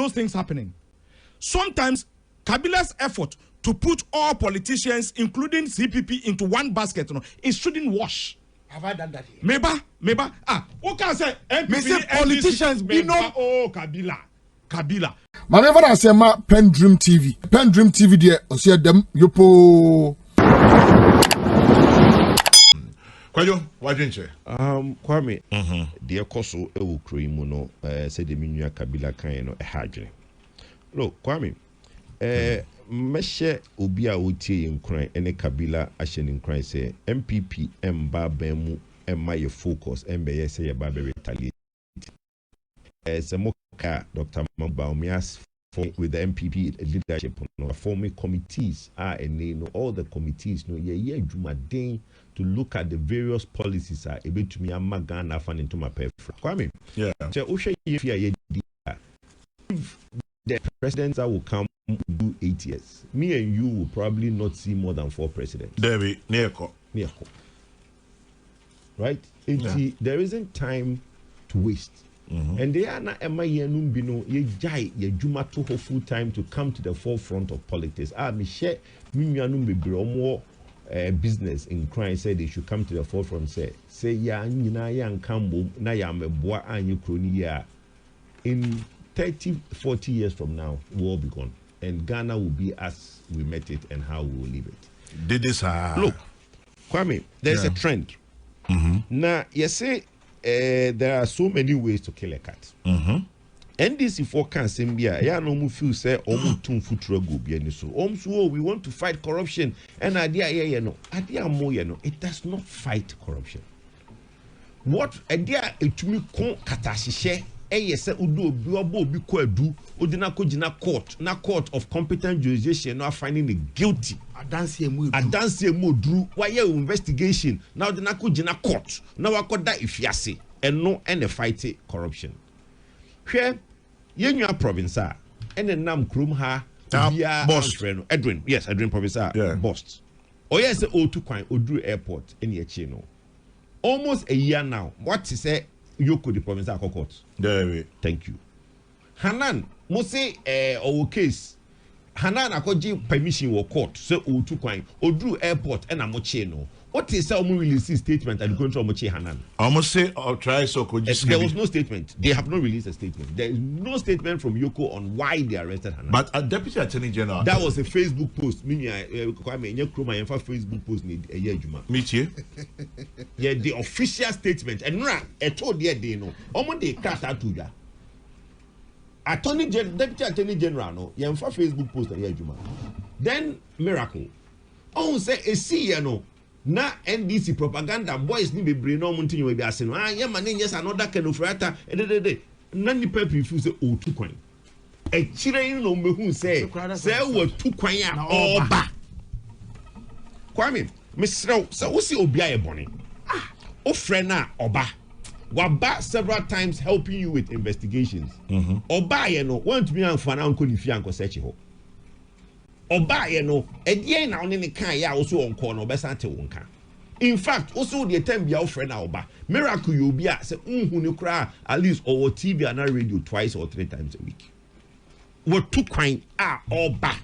those things happening. Sometimes Kabila's effort to put all politicians, including CPP, into one basket, it shouldn't wash. Have I done that here? Maybe. Who can say MPP, politicians be no. Oh, Kabila. Whenever I say my PENDREAM TV there, I see them yopo. Kwajo, what didn't you? Kwame. The Koso ewu kroimuno said the minua Kabila kan no ehadwene. Look, Kwame. Meshe obi a wotie nkran ene Kabila ahye nkran say MPP emba bemu emma ye focus embe ye say ye ba be retaliate. Semoka Dr. Mabaumias with the MPP leadership forming committees all the committees no ye jumaden to look at the various policies able to me amagana fan into my pay. Kwame, yeah. If the presidents that will come do 8 years, me and you will probably not see more than 4 presidents. Debbie, Nieko. Right? There isn't time to waste. And they are not ye jai ye juma to ho full time to come to the forefront of politics. Me share more business in crime say they should come to the forefront. Say ya nyina ya nkambo na ya meboa anyi kroni ya. In 30-40 years from now, we'll all be gone. And Ghana will be as we met it and how we will leave it. Look, Kwame, there's a trend. Now, you say there are so many ways to kill a cat. NDC for Kansembia, ya no mu feel say omu tun futuro go bi ani so. We want to fight corruption. And idea it does not fight corruption. What idea etumi kon katahihye say udo obi obo obi ko adu odina ko gina court na court of competent jurisdiction now finding the guilty adanse emu odru why investigation now odina ko gina court now wakoda ifiase eno and fight corruption hwe yenua province a ene nam krom ha bia friend Edwin province boss yes o2 kwan odru airport ene echi no almost a year now what is say Yoko the province of court. Thank you. Hanan, Mose our case. Hanan akoji permission or court. So O2 Kwai Odru airport and Amoche no. What is our release statement and control Moche Hanan? Almost say or try so could there was no statement. They have not released a statement. There is no statement from Yoko on why they arrested Hanan. But a deputy attorney general. That was a Facebook post. Meaning Facebook post need a year juma. Meet you. Yeah, the official statement and I told you they know. Omo they cast out to ya. Deputy attorney general no. Yeah, Facebook post a year juma. Then miracle. Oh say a see you know. Na NDC propaganda boys ni bebre no muntin we bi ase no ya mane yes another kind of rata na ni papi fu say O2 kwan e kire no mehu say we 2 kwan a oba Kwame misrew say wo si obi aye bone o friend na oba waba several times helping you with investigations oba ye no want me amfa na anko ni fi anko search ho oba ye no edie na oni ne kan ya also onko no obesa te wonka in fact also the time bia friend na oba miracle you be say unhu ne kra at least or TV and radio twice or 3 times a week what 2 kwan oba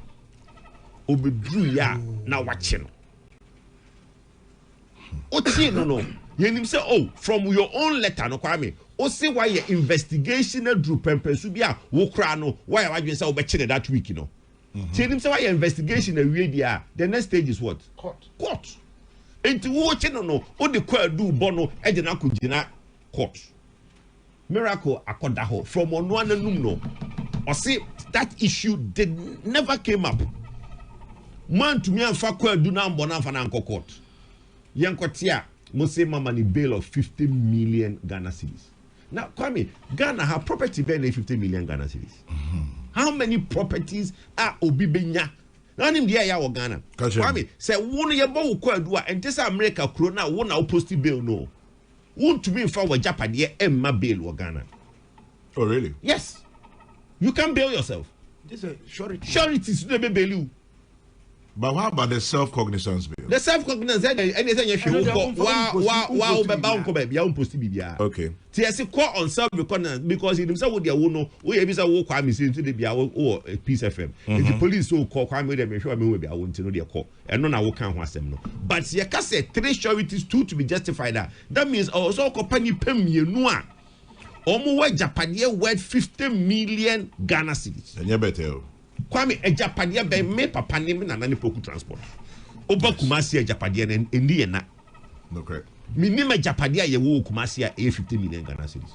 obedru ya na wache no oti no yenim say oh from your own letter no Kwame o say why your investigation na drew pempesu bia wo kra no why wadwen say obekire that week no tell him say why your investigation na we dia the next stage is what court enti wo che no o de kwa du bono e de na kugina court miracle akoda ho from ono ananum no o say that issue never came up man to me anfa kwa du na mbona anfa na anko court yankotia mo say mama ni bail of 50 million Ghana cedis. Now Kwame, Ghana have property value 50 million Ghana cedis. How many properties are obibenya? None in the area of Ghana. Kwame, say one year bo kwadua and this America krona one au posti bail no. Won't to be for Japan ye emma bail or Ghana. Oh really? Yes. You can bail yourself. This is surety. Surety is never bail you. But how about the self-cognizance bill? The self-cognizance, anything you should wow, baby, I won't post it. Okay. TSC call on self-cognizance because he himself would know we have a walk crime is into the Biao or Peace FM. If the police so call crime with them, sure I will be I want to know their call. And none I will count was them. But you can say 3 sureties, 2 to be justified. That means also company pay me no. Omo Japadia worth 50 million Ghana cedis. And you better. Kwame a Japadia be me papa name na nani poku transport. Oba Kumasi a Japadia and Indiana. No correct. Minimum Japadia ye wo Kumasi a 50 million Ghana cedis.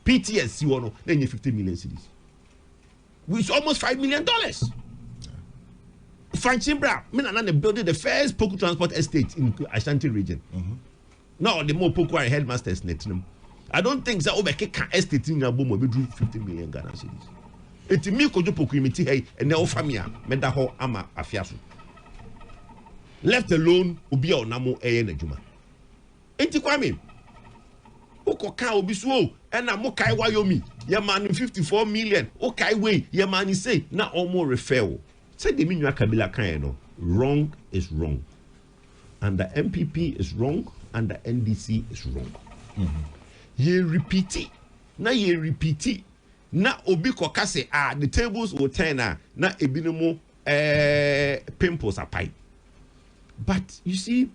PTSC one then 50 million cedis. Which almost $5 million. Franchimbra, me na nani building the first poku transport estate in Ashanti region. Now the more poku are headmasters netnum. I don't think that over can estate in Yabo will be 50 million Ghana cedis. It's me kojo poku imiti hey and now family meda ho ama afiaso. Left alone obi onamo eye na juma. Enti kwame. Oko kan obi so na mo kai wayomi ye man 54 million. O kai we ye man say na omo refer. Say the minua kabila kan no. Wrong is wrong. And the MPP is wrong and the NDC is wrong. Ye repeat it. Na ye repeat it. Na obi kokase the tables will turn na ebinomo pimples apai. But you see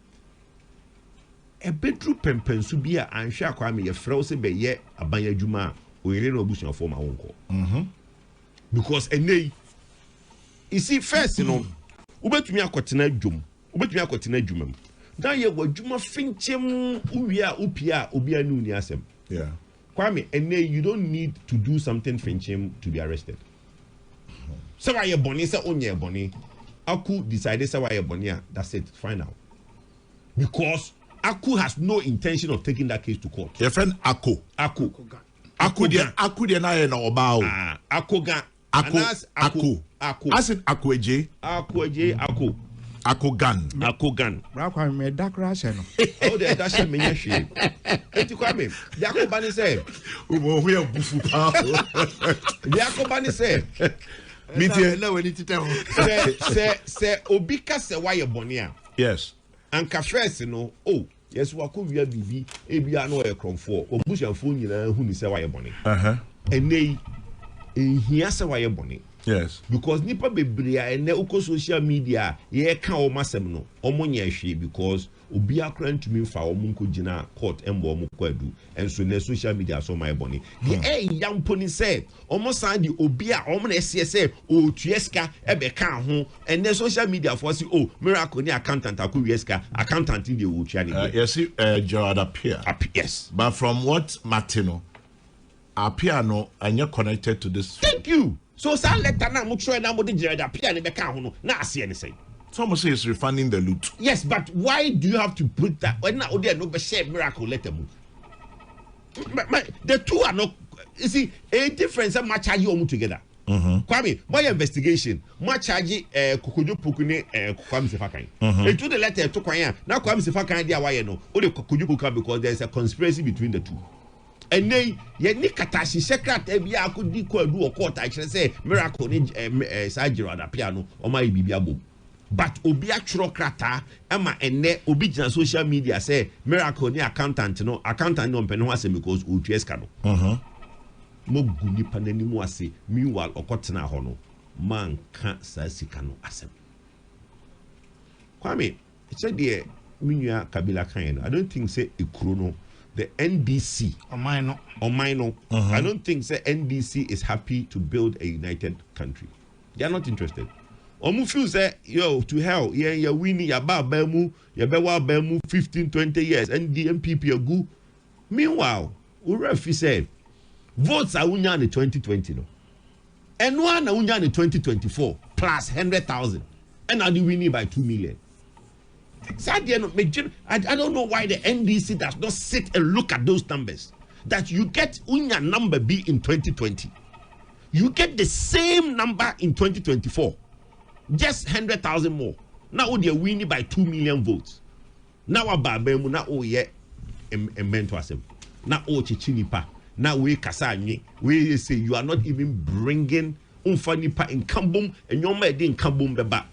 a bedroom pempensu bia ansha kwame ye frɛ se be ye abanya dwuma o yere no obusun for ma wonko. Because enei you see first you know ubetumi akotena dwom ubetumi akotena dwumam na ye wadwuma finchem uwia upia obi anu ni asem. Yeah. Kwame, and you don't need to do something for him to be arrested. So why you bonny? Say on your bonny. Aku decided say why you bonny. That's it. Fine now. Because Aku has no intention of taking that case to court. Your friend Aku. Aku Aku na ye na obao. Aku. As in Abuagye. Aku. Akogan. Bra me da crash no. Oh, that's a menya she. Enti kwame, Yakobani say. Umo we bufu pa. Yakobani say. Media na we need to tell. Say obika se why you bonia. Yes. Anka first no. Oh, yes wako via bibi ebia no e kronfo. Obusianfo nyina hu ni se why you boni. Enei ehia se why you boni. Yes. Because nipa bebrea ene uko social media ye ka o masem no omo nya hwe because obi akran tumi fa omo nko gina court embo omo kwadu enso na social media so my boni the yampo ni say omo san di obi a omo na ese say o tueska ebe ka ho ene social media for say oh miracle ni accountant akowieska accountant in the o tua ni yes Gerard appear. Yes, But from what Martino appear no anya connected to this. thank you. So sa letter na mo try na mo de Gerard appear ni be ka ho no na ase ni say. Someone says he's refunding the loot. Yes, but why do you have to put that? When now there no be share miracle letter move. The two are not. You see, a difference. Much charge you together. Kwame, my investigation. Much charge Kokojo Pukune Kwame Sefakan. They took the letter to Kwaya. Now Kwame Sefakan dia why no? Only Kokojo Puka because there is a conspiracy between the two. And they ye ni katashi secret ebia akudi ko adu court I say miracle ni surgery at piano or my bibiabo. But obi actual krata ama ene obi jina social media say miracle ni accountant no mpene ho ase because o tueska no. Mo guni panani mu ase meanwhile okotena ho no man ka sa sika no asem. Kwame, said the minua kabila kan no I don't think say ekuro no the NDC On mine no. I don't think say NDC is happy to build a united country. They are not interested. Omu feel say yo to hell yeah winning ya ba mu ya be wa ba mu 15-20 years and the MPP agu. Meanwhile Urefi said votes are unya in 2020 no and one unya in 2024 plus 100,000 and now the winning by 2 million. I don't know why the NDC does not sit and look at those numbers that you get unya number B in 2020 you get the same number in 2024 just 100,000 more. Now they are winning by 2 million votes. Now ababemu na oye emento asem. Na o chichinipa. Na we kasanye. We say you are not even bringing unfanipa in kambum and your made in kambum beba.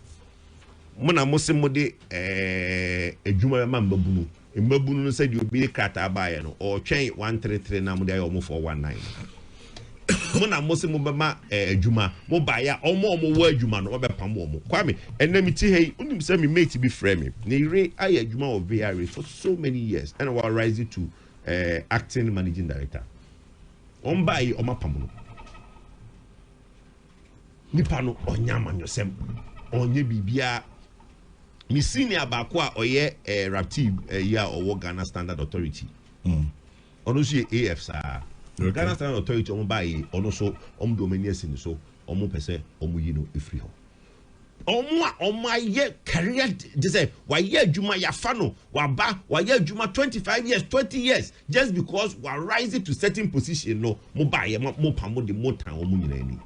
mona mose mode adwuma ma mbabunu mbabunu no said you be krata bae no or twen 133 na mode ayo mo 419 mona mose mo bema adwuma mo bae omo wo adwuma no obepam omo kwame enam ti hey unim say me mate be frame me ire aye adwuma of VR for so many years and I rise to acting managing director on bae o mapam no nipa no onyama nyosem onye bibia mi senior baako a oye raptib ya owo Ghana Standard Authority ono so AF sa Ghana Standard Authority omo bae ono so om dominions ni so omo pese omo yi no efri ho omo aye career just say wa ye adwuma ya fa no wa ba wa ye adwuma 25 years 20 years just because we are rising to certain position no mo bae mo pamo de mo tan omo nyina ni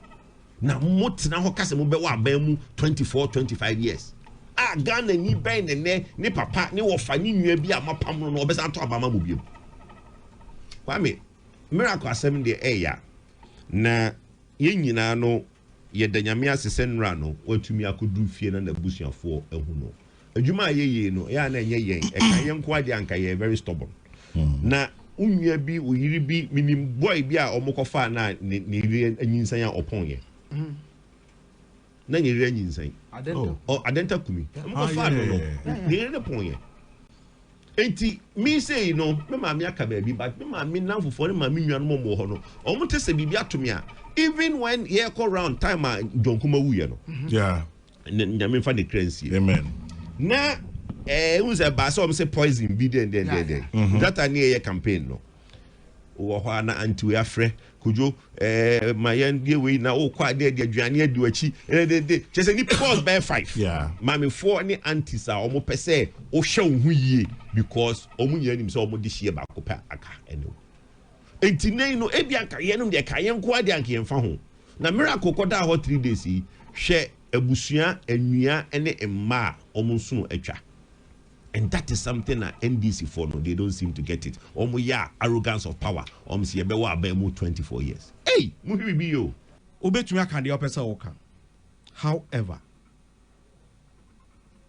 na mo tena ho kase mo be wa ba mu 24 25 years Ghana ni ben ne papa ne wofa ni nua bi amapam no obesa to abama mo biem kwame miracle asem de eya na ye nyina no ye danyame asese nra no watumi akodu fie na busuafo ehu no adwuma ye no ya na enye yen e kan ye nko ade anka ye very stubborn na unua bi oyiri bi minim boy bi a omokofa na ne ire anyinsan ya opon ye na nyere anyinsan adenta kumi omokofa no ne ire pon ye enti me say no me ma me aka ba bi but me ma me nanfofo ne ma me nwan mo mo ho no omo te se bibia to me a even when ye call round time a donkuma wuye no yeah nyame fa the currency amen na unse ba so say poison bi den that an ye campaign no wo ho na anti we afre kujo ma yan die we na o kwa de aduane adu achi de chese ni pause by 5 yeah ma me 4 ni antis a omo pese o hwe wo hu yie because omo nya nim so omo de hie ba ko pa aka eno enti nei no ebi anka ye no de ka ye nko ade anka ye mfa ho na miracle koda ho 3 days yi hwe abusua anua ene emma omo nso atwa. And that is something that NDC for no, they don't seem to get it. Ya arrogance of power. Si ebewa abemu 24 years. Hey, muhibi yo. Obetumi akande opesa oka. However,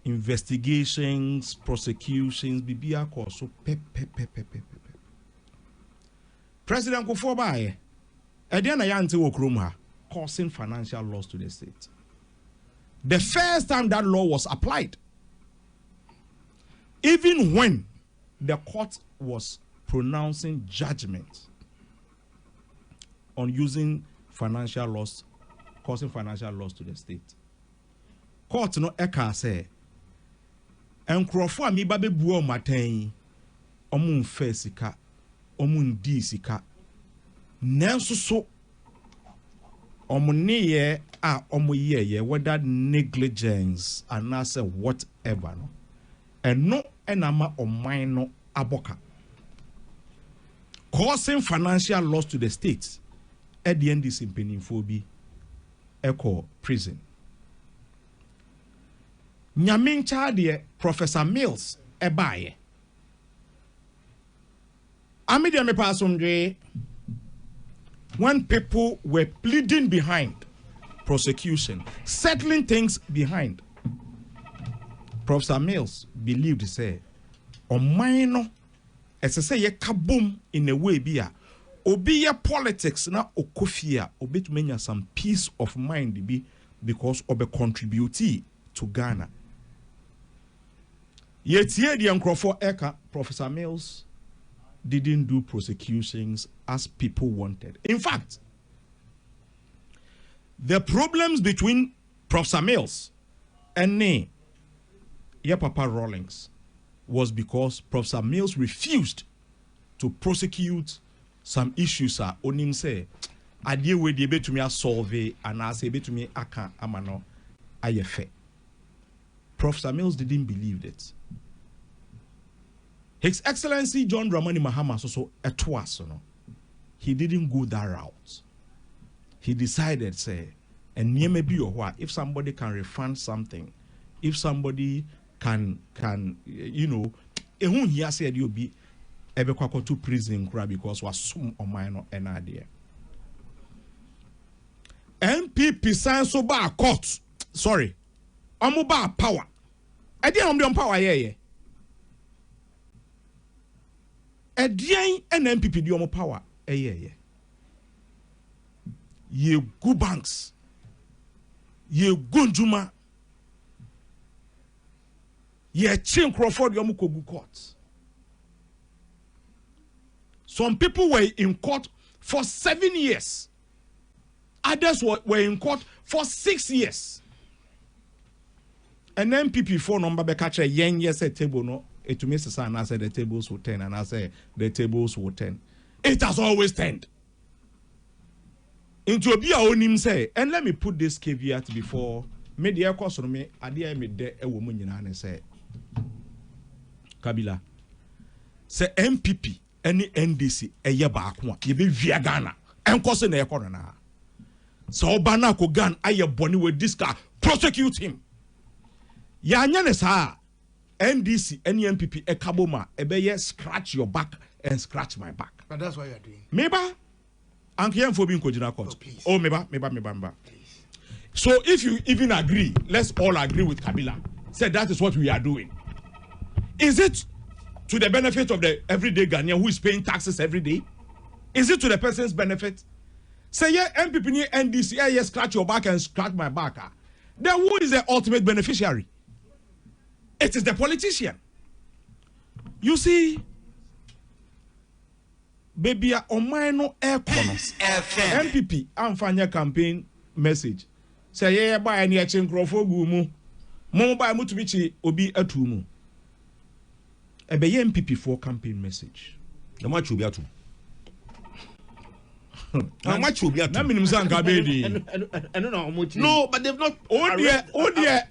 investigations, prosecutions, bibia so pe. President Kufuor Ediana yante okrom ha causing financial loss to the state. The first time that law was applied, even when the court was pronouncing judgment on using financial loss, causing financial loss to the state, court no eka say, "Enkrofo ami ba bebu o maten, omun fe sika, omun di sika, nanso so omuniye a omuye whether negligence and say whatever no, and no." Enama omaino aboka causing financial loss to the state at the end this impenifobi echo prison. Nyamincha de Professor Mills ebaye amide me pasomdwe when people were pleading behind prosecution, settling things behind, Professor Mills believed say omaino say ye kabum in a way bia obi ye politics na okofia obetumenya some peace of mind be because obe contributee to Ghana. Yet here the Nkrofo Eka Professor Mills didn't do prosecutions as people wanted. In fact, the problems between Professor Mills and Papa Rawlings was because Professor Mills refused to prosecute some issues on him say idea we dey to me solve and I say to me aka amano ayefe. Professor Mills didn't believe it. His Excellency John Dramani Mahama also etwas no. He didn't go that route. He decided say and maybe or if somebody can refund something, if somebody can ehun here said you be ebekwa to prison because was some or minor an idea. MPP sign so ba court sorry omo ba power Edian on the power ye. Edian and MPP the power ye. Ye good banks. Ye gunjuma. Ye chain Crawford yomukogu courts. Some people were in court for 7 years. Others were in court for 6 years. And then MPP 4 number be catch a yen yes a table no. It to me and I said the tables will turn and I say the tables will turn. It has always turned. Into a beer on him say, and let me put this caveat before media cost on me, I dear me de a woman and say Kabila say MPP any NDC a year back one, you be via Ghana and causing a corner. So Banako Gan aye bonny with this car, prosecute him. Yanyanes ha NDC any MPP a kaboma ebeye scratch your back and scratch my back. But that's what you are doing. Meba Ankian for being Kojina court. Please. Oh meba. So if you even agree, let's all agree with Kabila. Say that is what we are doing. Is it to the benefit of the everyday Ghanaian who is paying taxes every day? Is it to the person's benefit? Say yeah, MPP NDC, yeah, scratch your back and scratch my back. Then who is the ultimate beneficiary? It is the politician. You see, baby, on my no air corners. MPP, I'm finding campaign message. Say yeah, buy any exchange Crawford gumu. Mo buy mutubichi obi atumu. Ebe ye MPP for campaign message. The much will be at How much will be at? That means I'm going I don't know how much. No, but they've not. Oh dear.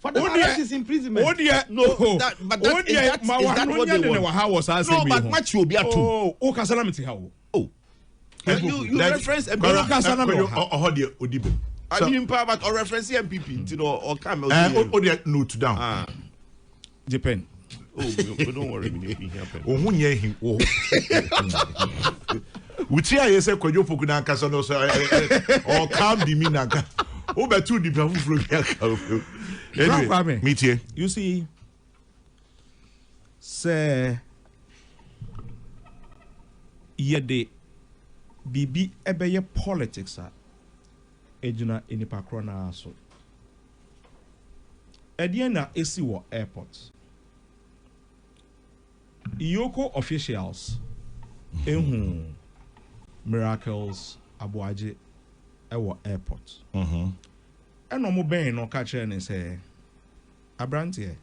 For the arrest is imprisonment. Oh dear. No, that, but that, is that what they want? How was I saying? No, but much will be at. Oh, Kasalamity how? Oh, you reference a Odibe. I mean, but or reference MPP, you know, or come. Note down. Depend. Oh, don't worry, anything happen. Oh, who near him? Oh, which I say, could you put on Casano or calm the Minaka? Oh, but two different from anyway, meet here. You see, say, ye de bibi ebeye politics are ejuna inipakrona so. Ediana esi wo airport. Iyoko officials Miracles Abuagye ewo airport. And omo ben no catch and say Abrante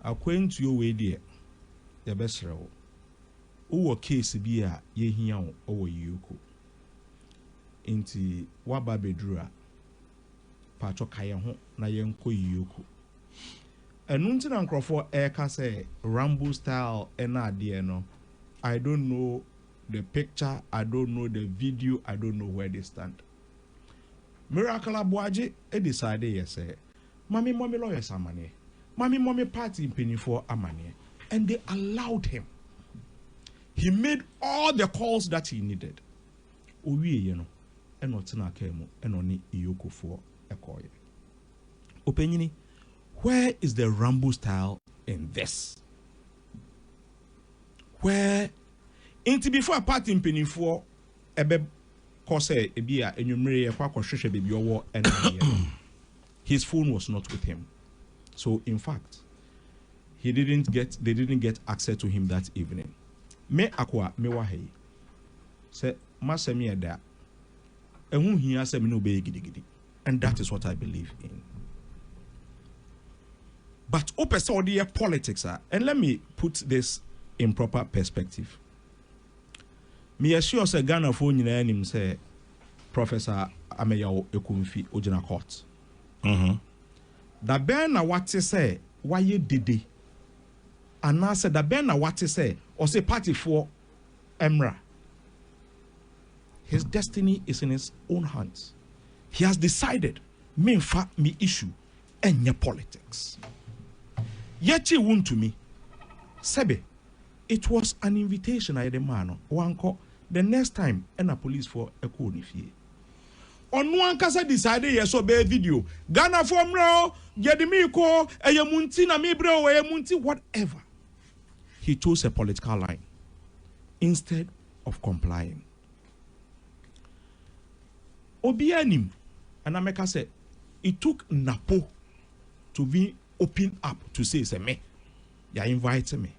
akwantuo we de ye besrewo. Uwo case bi a ye hia wo owo Iyoko. Inti waba bedrua pacho kaye ho na ye nko Iyoko. Enunti na nkrofo eka say Rambo style ena ade no. I don't know the picture, I don't know the video, I don't know where they stand. Miracle Abuagye decided yes mommy lawyers amane. Mommy party penny for amane. And they allowed him. He made all the calls that he needed. Owie ye no eno tena kemu eno ni Iyoko for ekoye. Openyini, where is the Rambo style in this? Where into before a party in penny for ebe kose ebia enumere kwa kwahwehwe baby owo and his phone was not with him. So in fact, they didn't get access to him that evening. Me akwa me wa hey. Say masemi eda. Ehun hia se me no be gidigidi. And that is what I believe in. But open politics are, and let me put this in proper perspective. Me assure say Ghana for nyina anim say Professor Ameyawo Ekumfi Ojina Court. Da ben na wate say waye dede. Ana say da ben na wate say or say party for Emra. His destiny is in his own hands. He has decided me fa me issue enye politics. Yechi wun to me. Sebe, it was an invitation I had a man. Wanko, the next time, and a police for a konifie. Onu ankasa decided yes obey video. Ghana from now, Yedimiko, Ayamunti, Namibro, Ayamunti, whatever. He chose a political line instead of complying. Obianim, and America said, it took Napo to be open up to say me, you inviting me.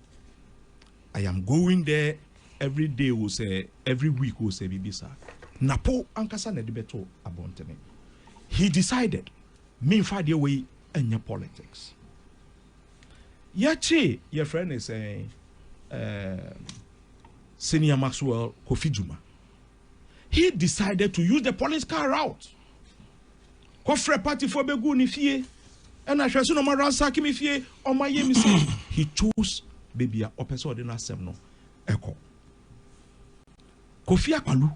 I am going there every day, will say, every week, will say, Bibisa. Napo ankasa na debeto abontene. He decided, me find your way in your politics. Yache, your friend is saying, Senior Maxwell Kofi Juma. He decided to use the political route. Kofre party for begu ni fie. And I shall no more ransack me fie on my yemi say. He chose baby a opeso de na sem no. Eko. Kofi Akwalu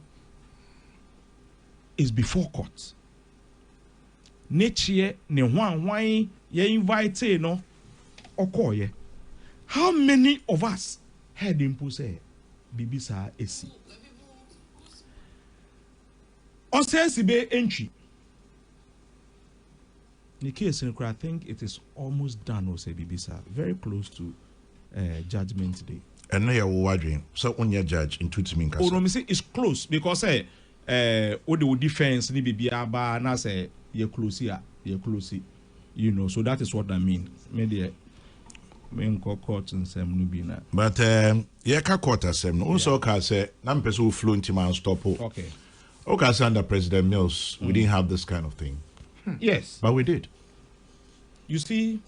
is before court. Netie ne hwan ye invite no okoye. How many of us heard him say Bibisa esi? Osensi be entry. The case, I think it is almost done, or say Bibisa, very close to judgment day. And now you're wondering, so on your judge in Tutsi Oh, no, me say it's close because what the defense ni Bibia ba na say you're close here, you know. So that is what I mean. Maybe men court and some nubina. But yeah, court as some also can say nam person flew into my stop. Okay. Okay, under President Mills, we didn't have this kind of thing. Yes, but we did. You see,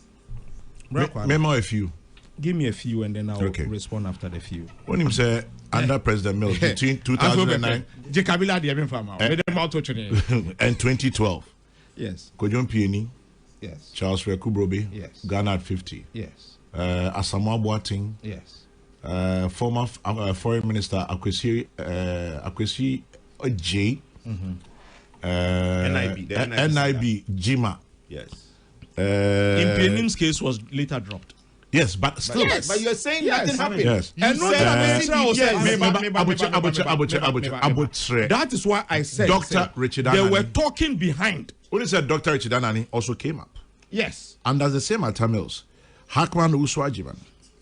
memo a few. Give me a few and then I'll respond after the few. When him say under President Mills between 2009 and 2012. Yes. Kojon Pieni. Yes. Charles Rekubrobe. Yes. Ghana at 50. Yes. Asamoah Boateng. Yes. Former Foreign Minister Akwesi J. NIB Jima. Yes. Impenim's case was later dropped. Yes, but still. Yes. But you're saying nothing happened. Yes. And that is why I said Dr. Richard they were talking behind. When he said Dr. Richard Anani also came up. Yes. And as the same at Tamils. Hakman Uswajiman.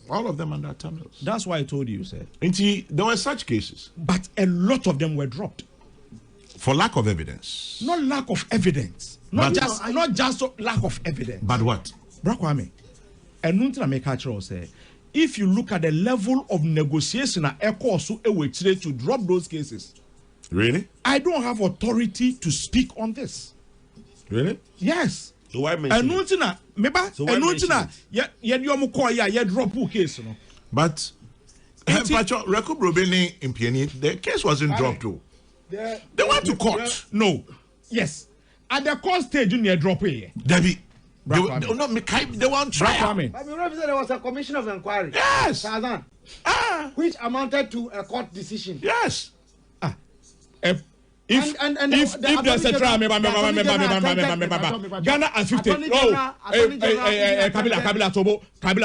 All of them under Tamils. That's why I told you, sir. There were such cases. But a lot of them were dropped. For lack of evidence. Not lack of evidence. Not just lack of evidence. But what? Brakwame. And say, if you look at the level of negotiation to drop those cases. Really? I don't have authority to speak on this. Really? Yes. So why mention it? Drop case. But the case wasn't dropped too. They went to court. No. Yes. At the court stage, you drop it. Debbie. They won't try. There was a commission of inquiry. Yes. Which amounted to a court decision. Yes. If there's a trial, Ghana at 50. Kabila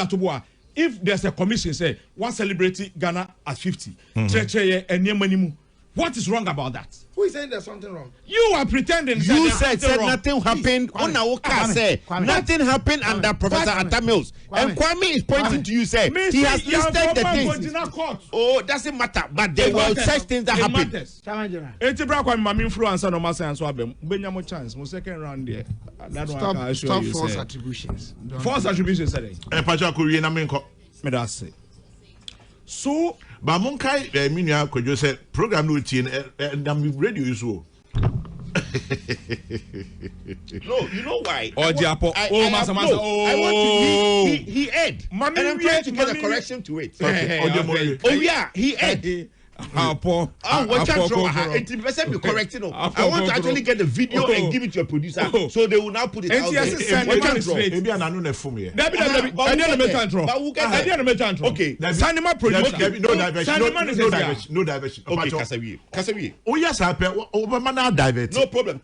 Tobo. If there's a commission, say, one celebrity Ghana at 50. What is wrong about that? Who is saying there's something wrong? You are pretending. You said nothing happened. Nothing happened under Professor Atamils. And Kwame is pointing to you, say he has listed the things. Oh, doesn't matter. But there were such things that happened. Stop false attributions. False attributions. So, but Monkai, Minia, could you say program routine and radio is so. No, you know why? Oh, he aired. And I'm trying to get a correction to it. Oh, yeah, he aired. What you be correcting? I want to actually get the video and give it to your producer, so they will now put it out there. Maybe an annual for me. Okay. No diversion. Okay, Kasawi. Oh yes, I pay. Over divert. No problem.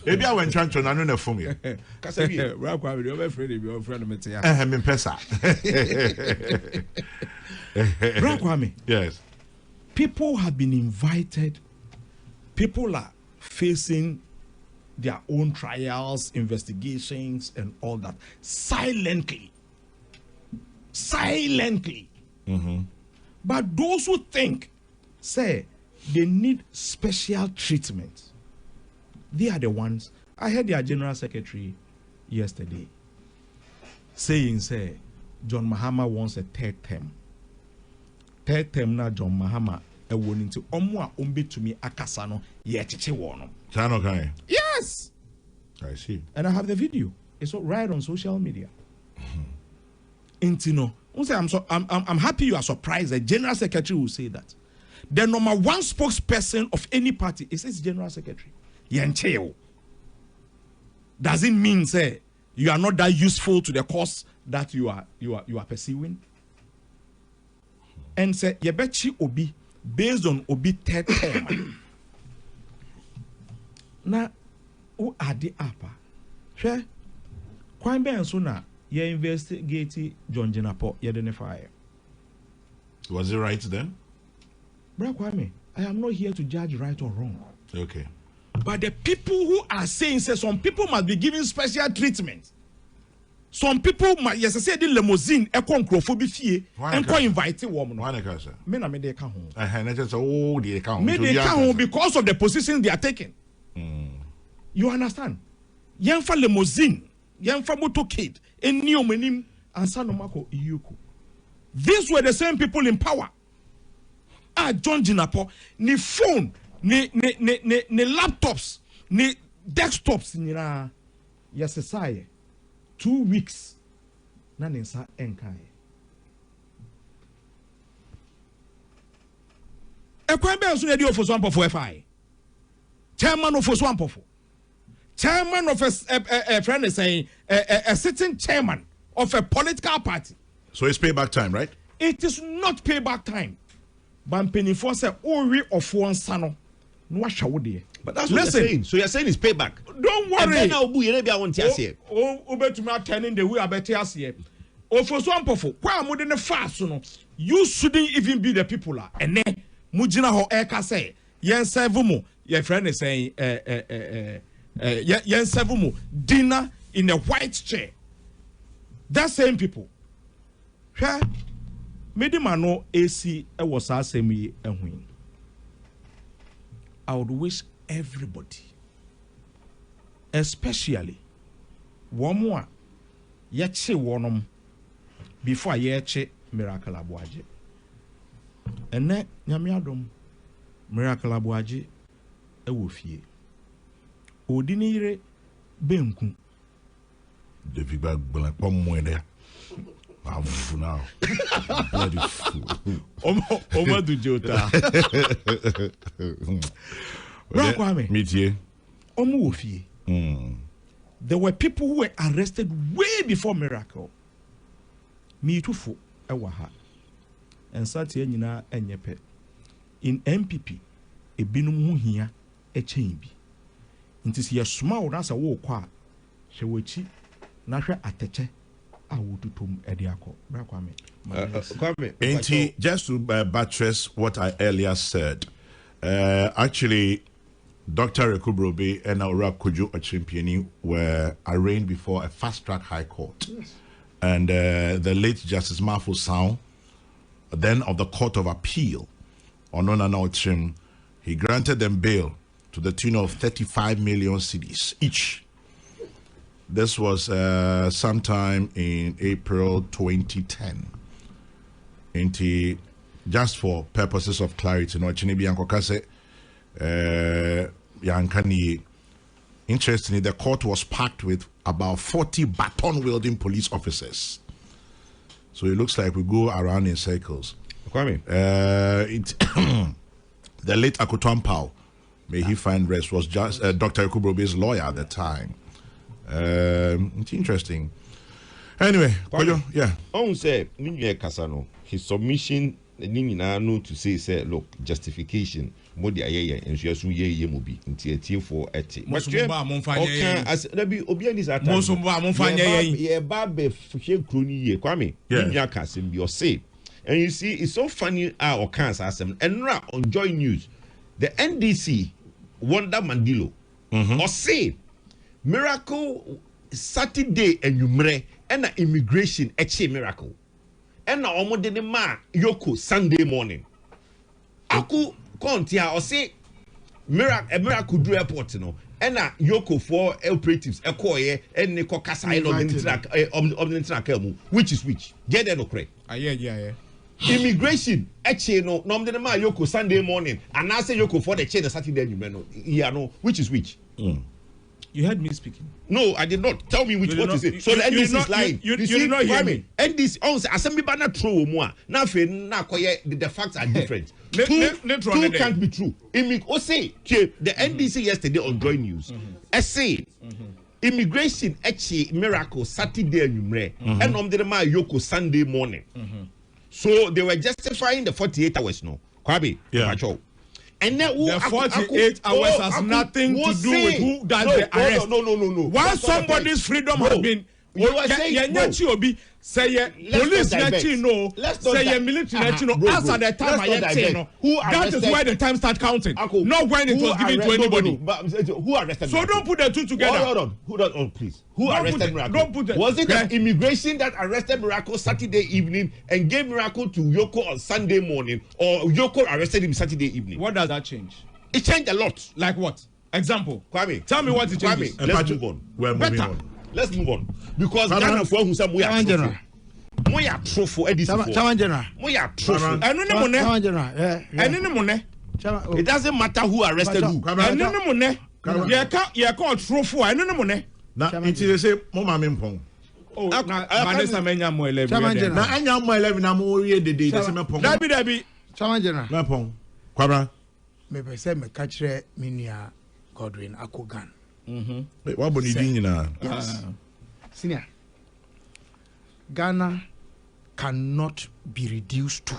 Maybe I went trying to annual for me. Kasawi. Kwame. Yes. People have been invited people are facing their own trials, investigations, and all that silently. But those who think, say, they need special treatment, they are the ones. I heard their general secretary yesterday saying, say, John Mahama wants a third term. Third term now, John Mahama a warning to Omwa Umbi to me Akasano Yetiche Wono. Yes. I see. And I have the video. It's right on social media. Intino. I'm happy you are surprised. The general secretary will say that. The number one spokesperson of any party is its general secretary. Yencheo. Doesn't mean say you are not that useful to the cause that you are pursuing. And say Yebechi Obi based on Obi third term. Now, who are the upper? Sure. Kwame and Suna, you investigate John Jenapo, you identify. Was it right then? Bra Kwame, I am not here to judge right or wrong. Okay. But the people who are saying, say, some people must be given special treatment. Some people must, yes, I said the limousine, a concrophobia, and co invited woman. Men are made their home. I just oh, the account. Made their home because of the position they are taking. You understand? Yemfa limousine, yemfa motorcade, and Neomenim and Sanomako Iyuku. These were the same people in power. John Jinapo, ni phone, ni laptops, ni desktops, ni na yasesaye. 2 weeks. Naninsa enkai. Ekwembe nso di ofo swampo for FI. Chairman of swampo for. Chairman of a friend is saying a sitting chairman of a political party. So it's payback time, right? It is not payback time. Bampeni for say ori of one sano. No shawudi. But that's what you're saying. So you're saying it's payback. Don't worry. And then I'll be maybe I want to say. To me turning the way I bet you see. Oh, for some people, why am I in the fast? You shouldn't even be the people. And then Mujina ho eka say, yen sevumo. Your friend is saying, yen sevumo dinner in a white chair. That same people. Sure. Medimano AC was asemi ehwin. I would wish everybody, especially one more, yeche wonom before yeche miracle Abuagye. And then nyamiadom miracle Abuagye ewo fie. Odinire benku. David Bagbola pomwede. I'm full now. Bloody fool. Oma du jota. Kwame. Meet Omo ofie. There were people who were arrested way before Miracle. Me too for ewaha. And Satia nyina enyepe. In MPP, e binum hu hia e chen bi. Nti se ye soma wo na sa wo kwa hwe wachi na hwe ateche a wo tutum e de akọ. Bra Kwame. Just to buttress what I earlier said, actually, Dr. Rekubrobe and Aura Kujo Ochimpieni were arraigned before a fast-track high court. Yes. And the late Justice Marfo Sound, then of the Court of Appeal, Ononana Ochim, he granted them bail to the tune of 35 million cedis each. This was sometime in April 2010. Just for purposes of clarity, no Chinibi Yankokase, Yankani. Interestingly, the court was packed with about 40 baton-wielding police officers. So it looks like we go around in circles. Kwame. The late Akotompao, may he find rest, was just Dr. Ekubrobe's lawyer at the time. It's interesting. Anyway, yeah. On say, Kasano, his submission, to say, look, justification. Modi ayeye ensuasu ye mobi nti etie for eti mosumba monfanye as na bi obi ani sata mosumba monfanye ye ba be hwe kroni ye Kwame nya ka asem bi o say. And you see it's so funny our cancer asem enra on Joy News the NDC Wonder Mandilo. Or say miracle Saturday and Yumre and immigration eche miracle. And na omo de ma Yoko Sunday morning. Aku kontia or say miracle do airport no. And na Yoko for operatives ekoye and ne kokasa which is which. Get there no correct. Yeah. Immigration eche no de ma Yoko Sunday morning and I say Yoko for the chain Saturday you know. Yeah no which is which. You heard me speaking. No, I did not. Tell me which what is it. So the NDC is lying. You did not hear me. NDC, assembly banner true more. Now, the facts are different. Two can't be true. Say the NDC yesterday on Joy News. Say immigration miracle Saturday and the Yoko Sunday morning. So they were justifying the 48 hours. No, Kwabi. Yeah. And then the 48 hours has nothing to do with who does the arrest. No. Once somebody's freedom has been, say police no, say military no. As at the time that is why the time start counting. Not when it was given to anybody. Who arrested? So don't put the two together. Hold on, please. Who arrested Miracle? Was it the immigration that arrested Miracle Saturday evening and gave Miracle to Yoko on Sunday morning, or Yoko arrested him Saturday evening? What does that change? It changed a lot. Like what? Example. Kwame, tell me what it changes. Let's move on. We're moving on. Let's move on. Because Ghana for who some we are trophy. We are trophy at this point. We are trophy. It doesn't matter who arrested who. You can't trophy. Now, it is say, Mama Mimpong. Oh, Vanessa Menya mo 11. Na anya mo 11 na mo wie dede de se mepong. Dabi. Chairman General. Mepong. Kwabra. Me be say me ka kire me nua Godwin Akogan. What boni din nyina? Yes. Senior. Ghana cannot be reduced to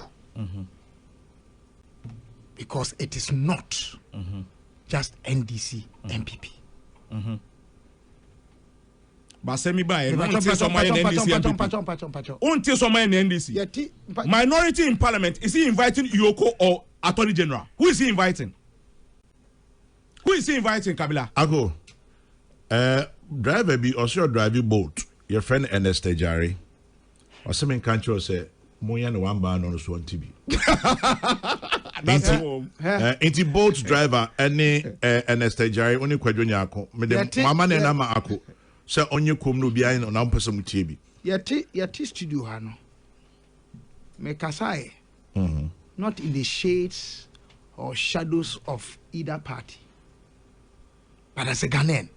because it is not just NDC MPP. But send me by NDC. Minority in parliament, is he inviting Yoko or Attorney General? Who is he inviting? Kabila? Ako. Driver be also driving boat. Your friend Ernest Ejari. Or some country say Moya no one ban on so TV. Inti boat driver any Ernest Ejari only kwadwonya ako. Me dem mama na ma ako. So on your come no behind on person with TV. Yeti studio hano. Me kasai. Not in the shades or shadows of either party. But as a Ghanaian.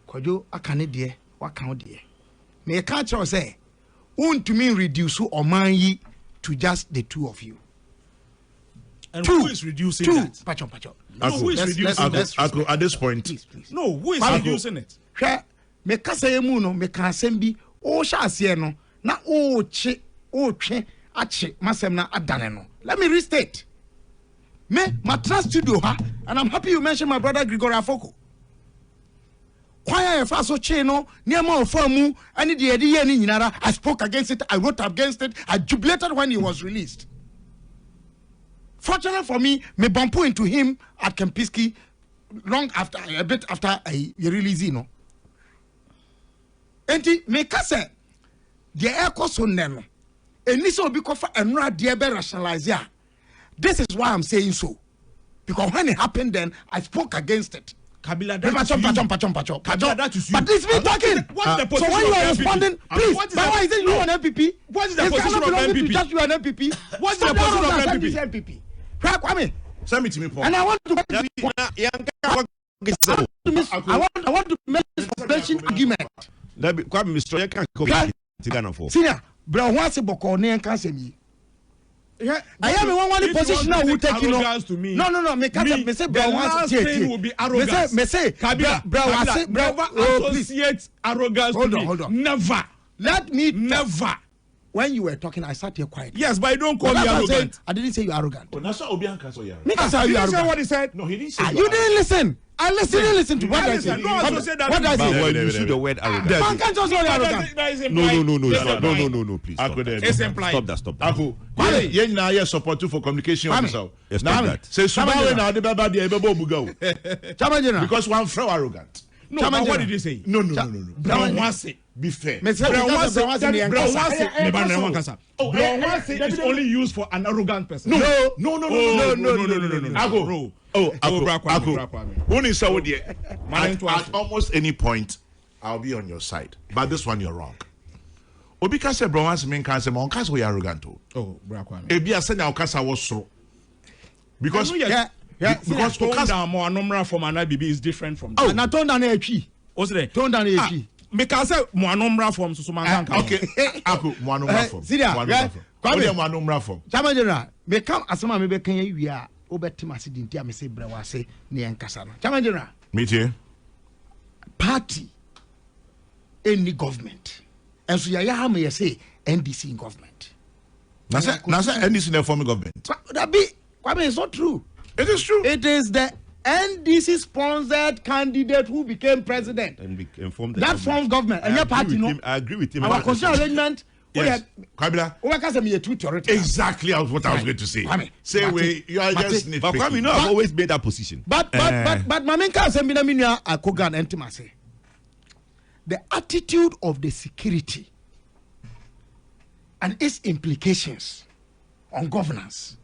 Kwajo akane die, wakao die. Me catch or say, to me reduce or man ye to just the two of you. And who is reducing that? Pacho. No, who is reducing that? At this point. Please. No, who is reducing it? Me kasa yemu no, me kasembi, o sha asiye no, na o che, ache, masem na adane no. Let me restate. Me, my trust studio ha, and I'm happy you mentioned my brother Gregory Afoko. Kwaya faso cheno, niema ofamu, ani di ediye ni nyinara. I spoke against it, I wrote against it, I jubilated when he was released. Fortunately for me bump into him at Kempiski long after, a bit after I release, you know. Enti me kase, the air cost on them. And this will be for and rationalize. Yeah. This is why I'm saying so. Because when it happened then, I spoke against it. Kabila, Kabila, that is you. But this me talking. What's the position so when you are of responding, MPP? please, Why is it you an MPP? What is the position of MPP? Just you an MPP. What's the position of MPP? Kwame. Send me to me, Paul. And I want to make this suspension argument. Kwame, Mr. You can't come Senior, bro, what's the book on name can't say me? I am one position now who take you know. No, me can't me say bro wants to will be arrogance. Me say Kabila, never associate arrogance to me. Hold on. Never. Let me never. When you were talking, I sat here quiet. Yes, but I don't call you arrogant. I didn't say you arrogant. Oh, that's what Obianka said. He didn't say what he said. No, he didn't say you didn't listen. I listen to what I say. No, I say that. What I say. But when you see the word arrogant. Man can't just say arrogant. No, please. Stop. It's implied. Stop that. Ako, yeah, now you're supportive for communication officer. Yes, stop that. Say, Subawe now the baba the ebo bugo. Chamajina. Because one fro arrogant. No, but what did he say? No. Brown wants it. Be fair. Brown wants it is only used for an arrogant person. No. Ako. Only so at almost any point, I'll be on your side. But this one, you're wrong. Obika said, Brown wants me can't say, my uncas were arrogant. Oh, Brakwame. Ebi I said, our casa was so. Because, because tone down more number from an IBB is different from. Oh, na tone down HP. What's that? Tone down HP. Because more number from so man. Okay. Ako, more number from. See that? More number from. Chamajina, me come asoma me be kan we a obetim asidi ntia me say brewa say ne enkasa no. Chamajina. Meet you. Party any government. And so ya ha me say NDC in government. Nasa NDC in the former government. That be Kwame, it's not true. It is true. It is the NDC sponsored candidate who became president. And we informed that forms government. And your party, no. I agree with him. Our constitutional arrangement. Yes. Kwabila. Exactly what I was going to say. Say we, you are just nitpicking. But Kwame, no, I've always made that position. But Mamenka Sembina Minia Akogan Entimase. The attitude of the security and its implications on governance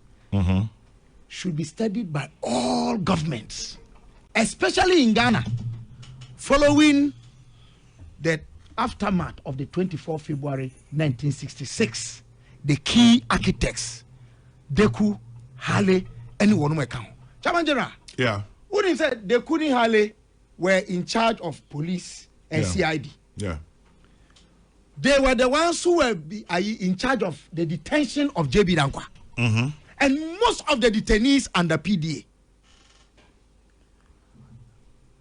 should be studied by all governments, especially in Ghana, following the aftermath of the 24th February 1966. The key architects, Deku, Hale, anyone who can. Chamanjera. Yeah. Who didn't say Deku and Hale were in charge of police and CID? Yeah. They were the ones who were in charge of the detention of JB Dankwa. And most of the detainees under PDA.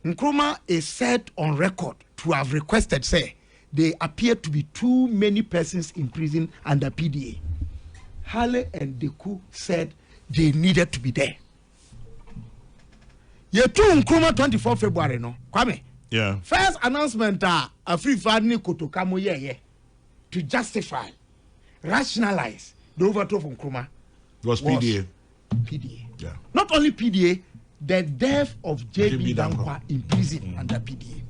Nkrumah is said on record to have requested, say, there appear to be too many persons in prison under PDA. Hale and Deku said they needed to be there. Ye two Nkrumah 24 February, no? Kwame. Yeah. First announcement a free fadni kotokamo ye to justify, rationalize the overthrow from Nkrumah. Was PDA. PDA. Yeah. Not only PDA, the death of JB Dankwa in prison under PDA.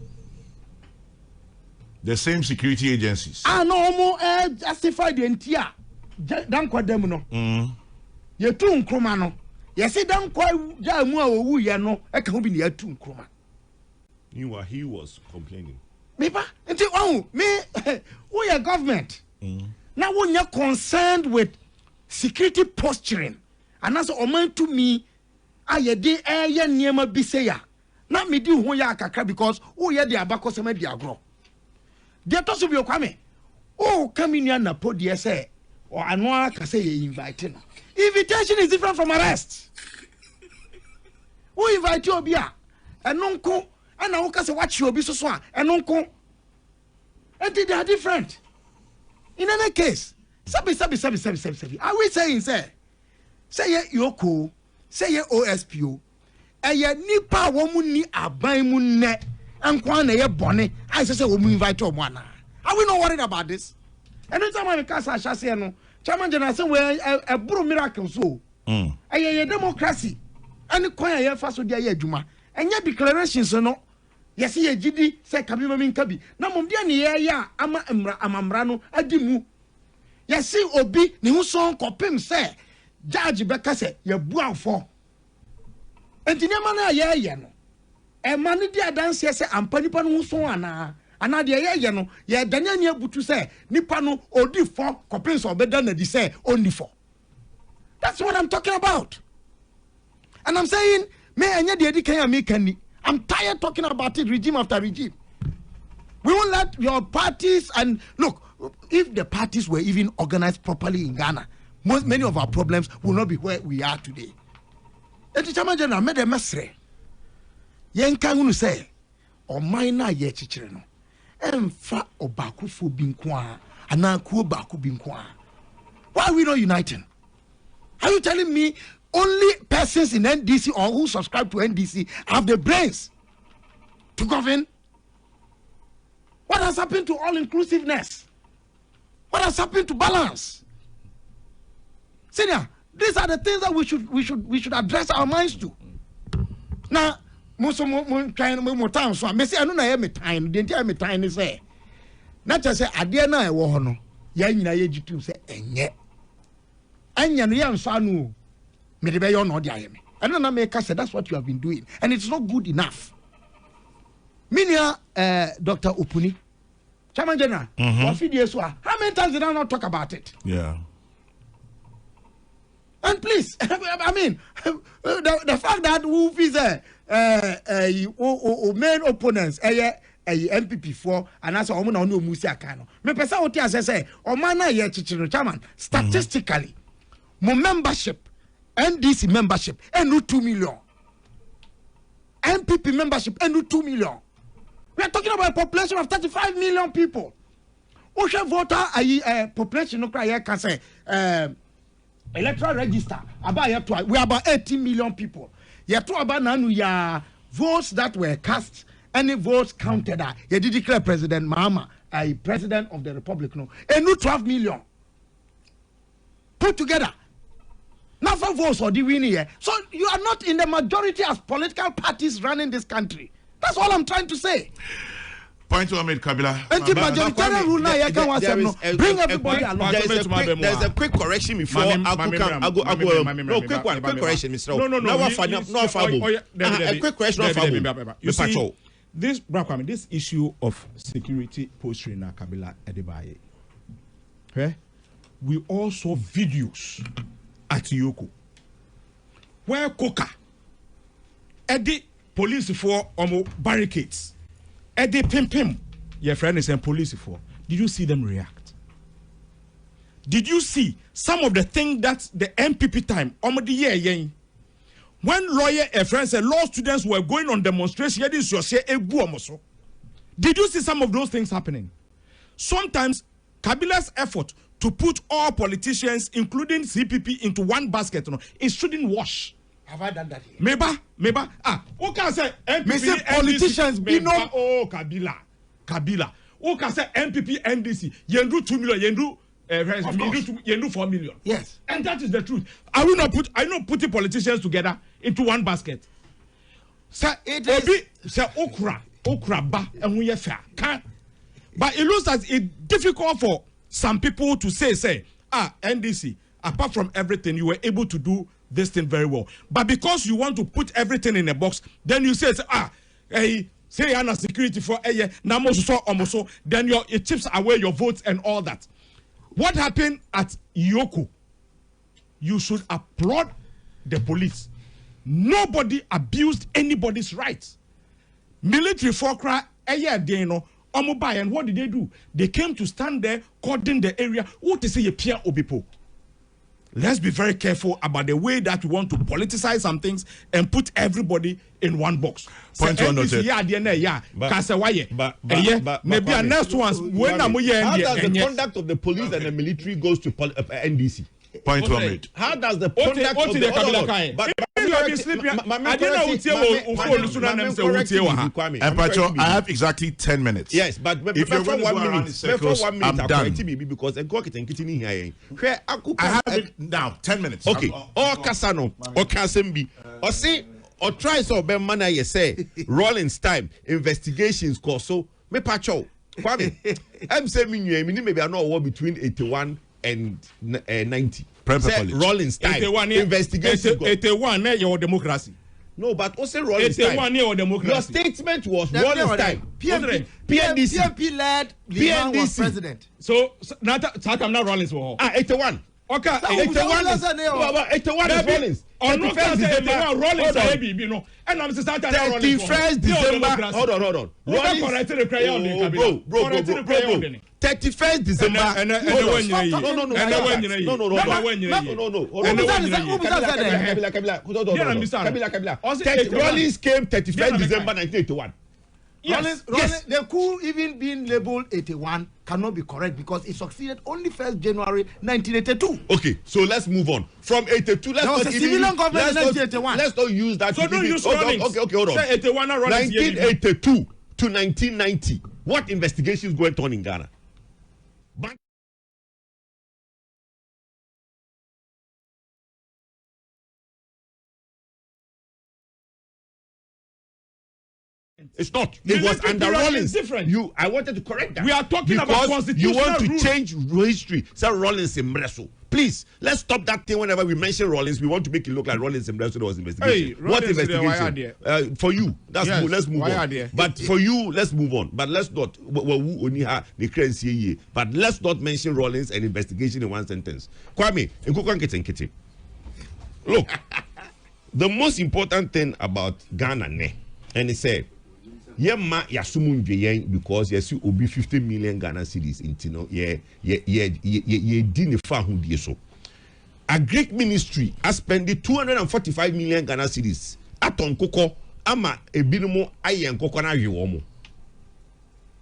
The same security agencies. No more justify the entire Dankwa demo no. Ye tu Nkrumah no. Ye say Dankwa ja mu a owu ye no e ka ho bi ne tu Nkrumah. He was complaining. Me pa, me we are government. Now when you're concerned with security posturing, and as a man to me, I de air near my biseya. Not me do who ya kaka because ya the abacus and the agro. They toss of your kwame. Oh, come in na po dear say, or anwa can say you inviting. Invitation is different from arrest. Who invite you bia? And nonko, and I can say what you be so swan, and nonko. And they are different. In any case, sabi. Are we saying say ye yoko, say ye OSPO, ye nipa womu ni aban mu ne, ankwa na ye bone, I say we invite you one. Are we not worried about this? And anytime I cast a chassis, no, Chairman General say we a buru miracle so. Ye democracy, and the choir ye first with ye juma, and ye declarations no. Yes, ye GD say kabima min kabi. Na mum dia ni ya ama amamrano adimu. Yes, obi ni hu son kopim say judge beka say ye buafo. Enti nyama na ye no. E mani dia dance say ampa nipa no hu son ana de ye no ye danya ni abutu say nipa no odi fo kopim so obeda na di say only for. That's what I'm talking about. And I'm saying me anya de edi kan me kan. I'm tired talking about it regime after regime. We won't let your parties and look, if the parties were even organized properly in Ghana, many of our problems will not be where we are today. And the Chairman General made a message. Yen can say, or minor ye chichireno, and fa obaku fu binkwa, and aku baku binkwa. Why are we not uniting? Are you telling me only persons in NDC or who subscribe to NDC have the brains to govern? What has happened to all inclusiveness? What has happened to balance? Senior, these are the things that we should address our minds to. Now, most time so I say I don't know me time. The entire me time is there. Not just say I dare na e wo ho no. Ya nyina ye jitu say enye. Anya no yan so anu. Me de be yo no de ayeme. I don't know make say that's what you have been doing and it's not good enough. Minia Dr. Opuni. Chairman General, how many times did I not talk about it? Yeah. And please, I mean, the fact that who is main opponents, MPP for, and that's all no Musia Kano. Me pesa oti say, o mana ye chichino chairman. Statistically, my membership, NDC membership, and 2 million. MPP membership, and 2 million. We are talking about a population of 35 million people. Osha voter population no cry can say electoral register about we are about 18 million people. Yet about nanu ya votes that were cast, any votes counted that you did declare President Mahama a president of the republic no. And no 12 million put together. Now for votes or the winning here. So you are not in the majority as political parties running this country. That's all I'm trying to say. Point to Ahmed Kabila. Majoritarian rule now, bring everybody along. There's a quick correction before I go. No, quick correction, Mr. No. A quick correction. You see, this issue of security posture in Kabila Adebaye. Okay? We all saw videos at Yoko where Coca Eddie police for barricades. Eddie Pim, your friend is saying police for. Did you see them react? Did you see some of the things that the MPP time, when lawyer and friends said law students were going on demonstration, did you see some of those things happening? Sometimes Kabila's effort to put all politicians, including CPP, into one basket, it shouldn't wash. Have I done that here? Meba. Who can say MPP, politicians be no. Oh, Kabila. Who can say MPP, NDC? Yendu 2 million, yendu 4 million. Yes. And that is the truth. Are not putting politicians together into one basket? Sir, it is. Sir, okra ba, and we fair. But it looks as it's difficult for some people to say, NDC, apart from everything, you were able to do this thing very well. But because you want to put everything in a box, then you say say ana security for namoso, then it chips away your votes and all that. What happened at Yoko? You should applaud the police. Nobody abused anybody's rights. Military folkra and what did they do? They came to stand there, cordon the area. What is a Pierre Obipo? Let's be very careful about the way that we want to politicize some things and put everybody in one box. Point one noted. How does the conduct of the police and the military goes to NDC? Point one made. How does the conduct of the I have exactly 10 minutes. Yes, but if you're going to go around in circles, I'm done. Because I have it now. 10 minutes. Okay. Or Kasano, or Kasembi, or say, or try so be manner you say, Rollins time, investigations course. So, me pacho. I'm saying, maybe I know what between 81 and 90. Rollins time. Investigation. 81 your democracy. No, but also Rollins time. 81 your democracy. Your statement was Rollins time. PNDC led Liman was president. So not Rollins was 81. Okay, 81 is Rollins. On no Rollins and I'm saying 31st December. Hold on. Rollins. Bro. 31st December. Rollins came 31st December 1981. Yes. Rollins, the coup even being labeled 81 cannot be correct because it succeeded only 1st January 1982. Okay, so let's move on. From 82, let's There was not a even civilian government in let's 1981. let's not use that. So to don't limit- use okay, Rollins. okay, hold on. Say 81 and Rollins. 1982 to 1990. What investigations went on in Ghana? Bank It's not. It was Military under period is Rollins. different. I wanted to correct that. We are talking about because constitutional you want to rules. change history. Say Rollins in Mreso. Please, let's stop that thing. Whenever we mention Rollins, we want to make it look like Rollins in Mreso was investigation. Hey, what Rollins, investigation? For you, that's Yes, let's move why are on. there? But for you, let's move on. But let's not. But let's not mention Rollins and investigation in one sentence. Kwame, look, the most important thing about Ghana, and he said, Yema yasumun jeyen because you obi 50 million Ghana cedis into no ye dine fa hundie so. A Greek ministry has spent 245 million Ghana cedis aton koko ama ebinumo ayen koko na hwe mo.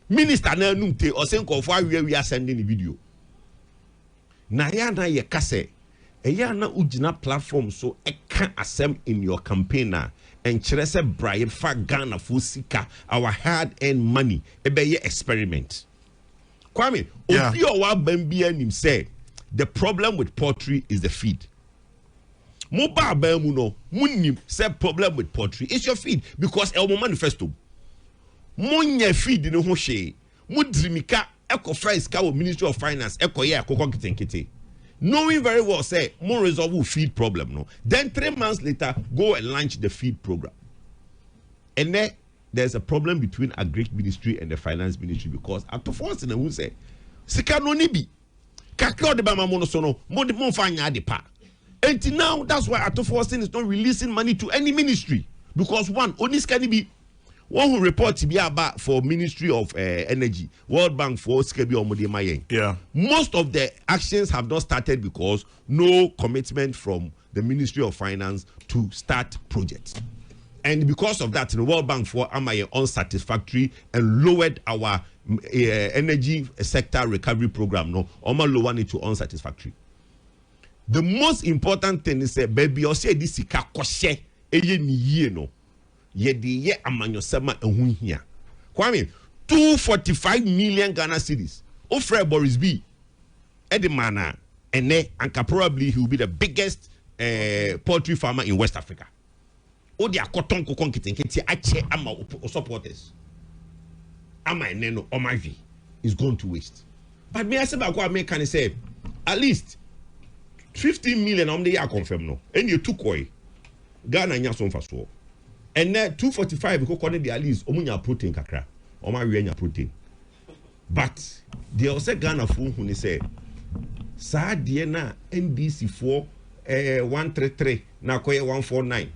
Minister na numte osenko fo awe we are sending the video. Na ya na ye kase eya na ugina platform so eka asem in your campaigner and Cherese Brian fa Ghana for sika our hard-earned money ebe experiment. Kwame, obi owa bambia nim say the problem with poultry is the feed. Moba bamu no munim say problem with poultry is your feed because elmo manifesto. Monya feed no ho hwe. Mudrimika eko fries ka wo Ministry of Finance eko ye akoko kitenkete. Knowing very well, say, more resolve feed problem, no. Then 3 months later, go and launch the feed program. And then there's a problem between a Greek ministry and the finance ministry because at the first thing I will say, Sika no nibi. Kakao de bama monosono, modi monfanya de pa. And now that's why at the first thing is not releasing money to any ministry. Because one, onis can be one who reports to be about for Ministry of Energy, World Bank for Skebi Omode Mayen. Yeah. Most of the actions have not started because no commitment from the Ministry of Finance to start projects. And because of that, the World Bank for Amaye unsatisfactory and lowered our energy sector recovery program. No, Oma lower it to unsatisfactory. The most important thing is that baby, you say this sika koshe eye ni ye no. Ye di ye amanyosema ehun hia. Kwame 245 million Ghana cedis. Ofre Boris B. Edimana ene anka probably he will be the biggest poultry farmer in West Africa. Odi akoton kokon kitenketi ache ama supporters. Ama eneno omavi is going to waste. But me ase ba kwa me can say at least 15 million on the year confirm no. And you took away Ghana nya so mfaso. And then 245 because the at least omunya protein kakra. Oma nya protein. But they also Ghana phone who say sa de na NDC 133 na koye 149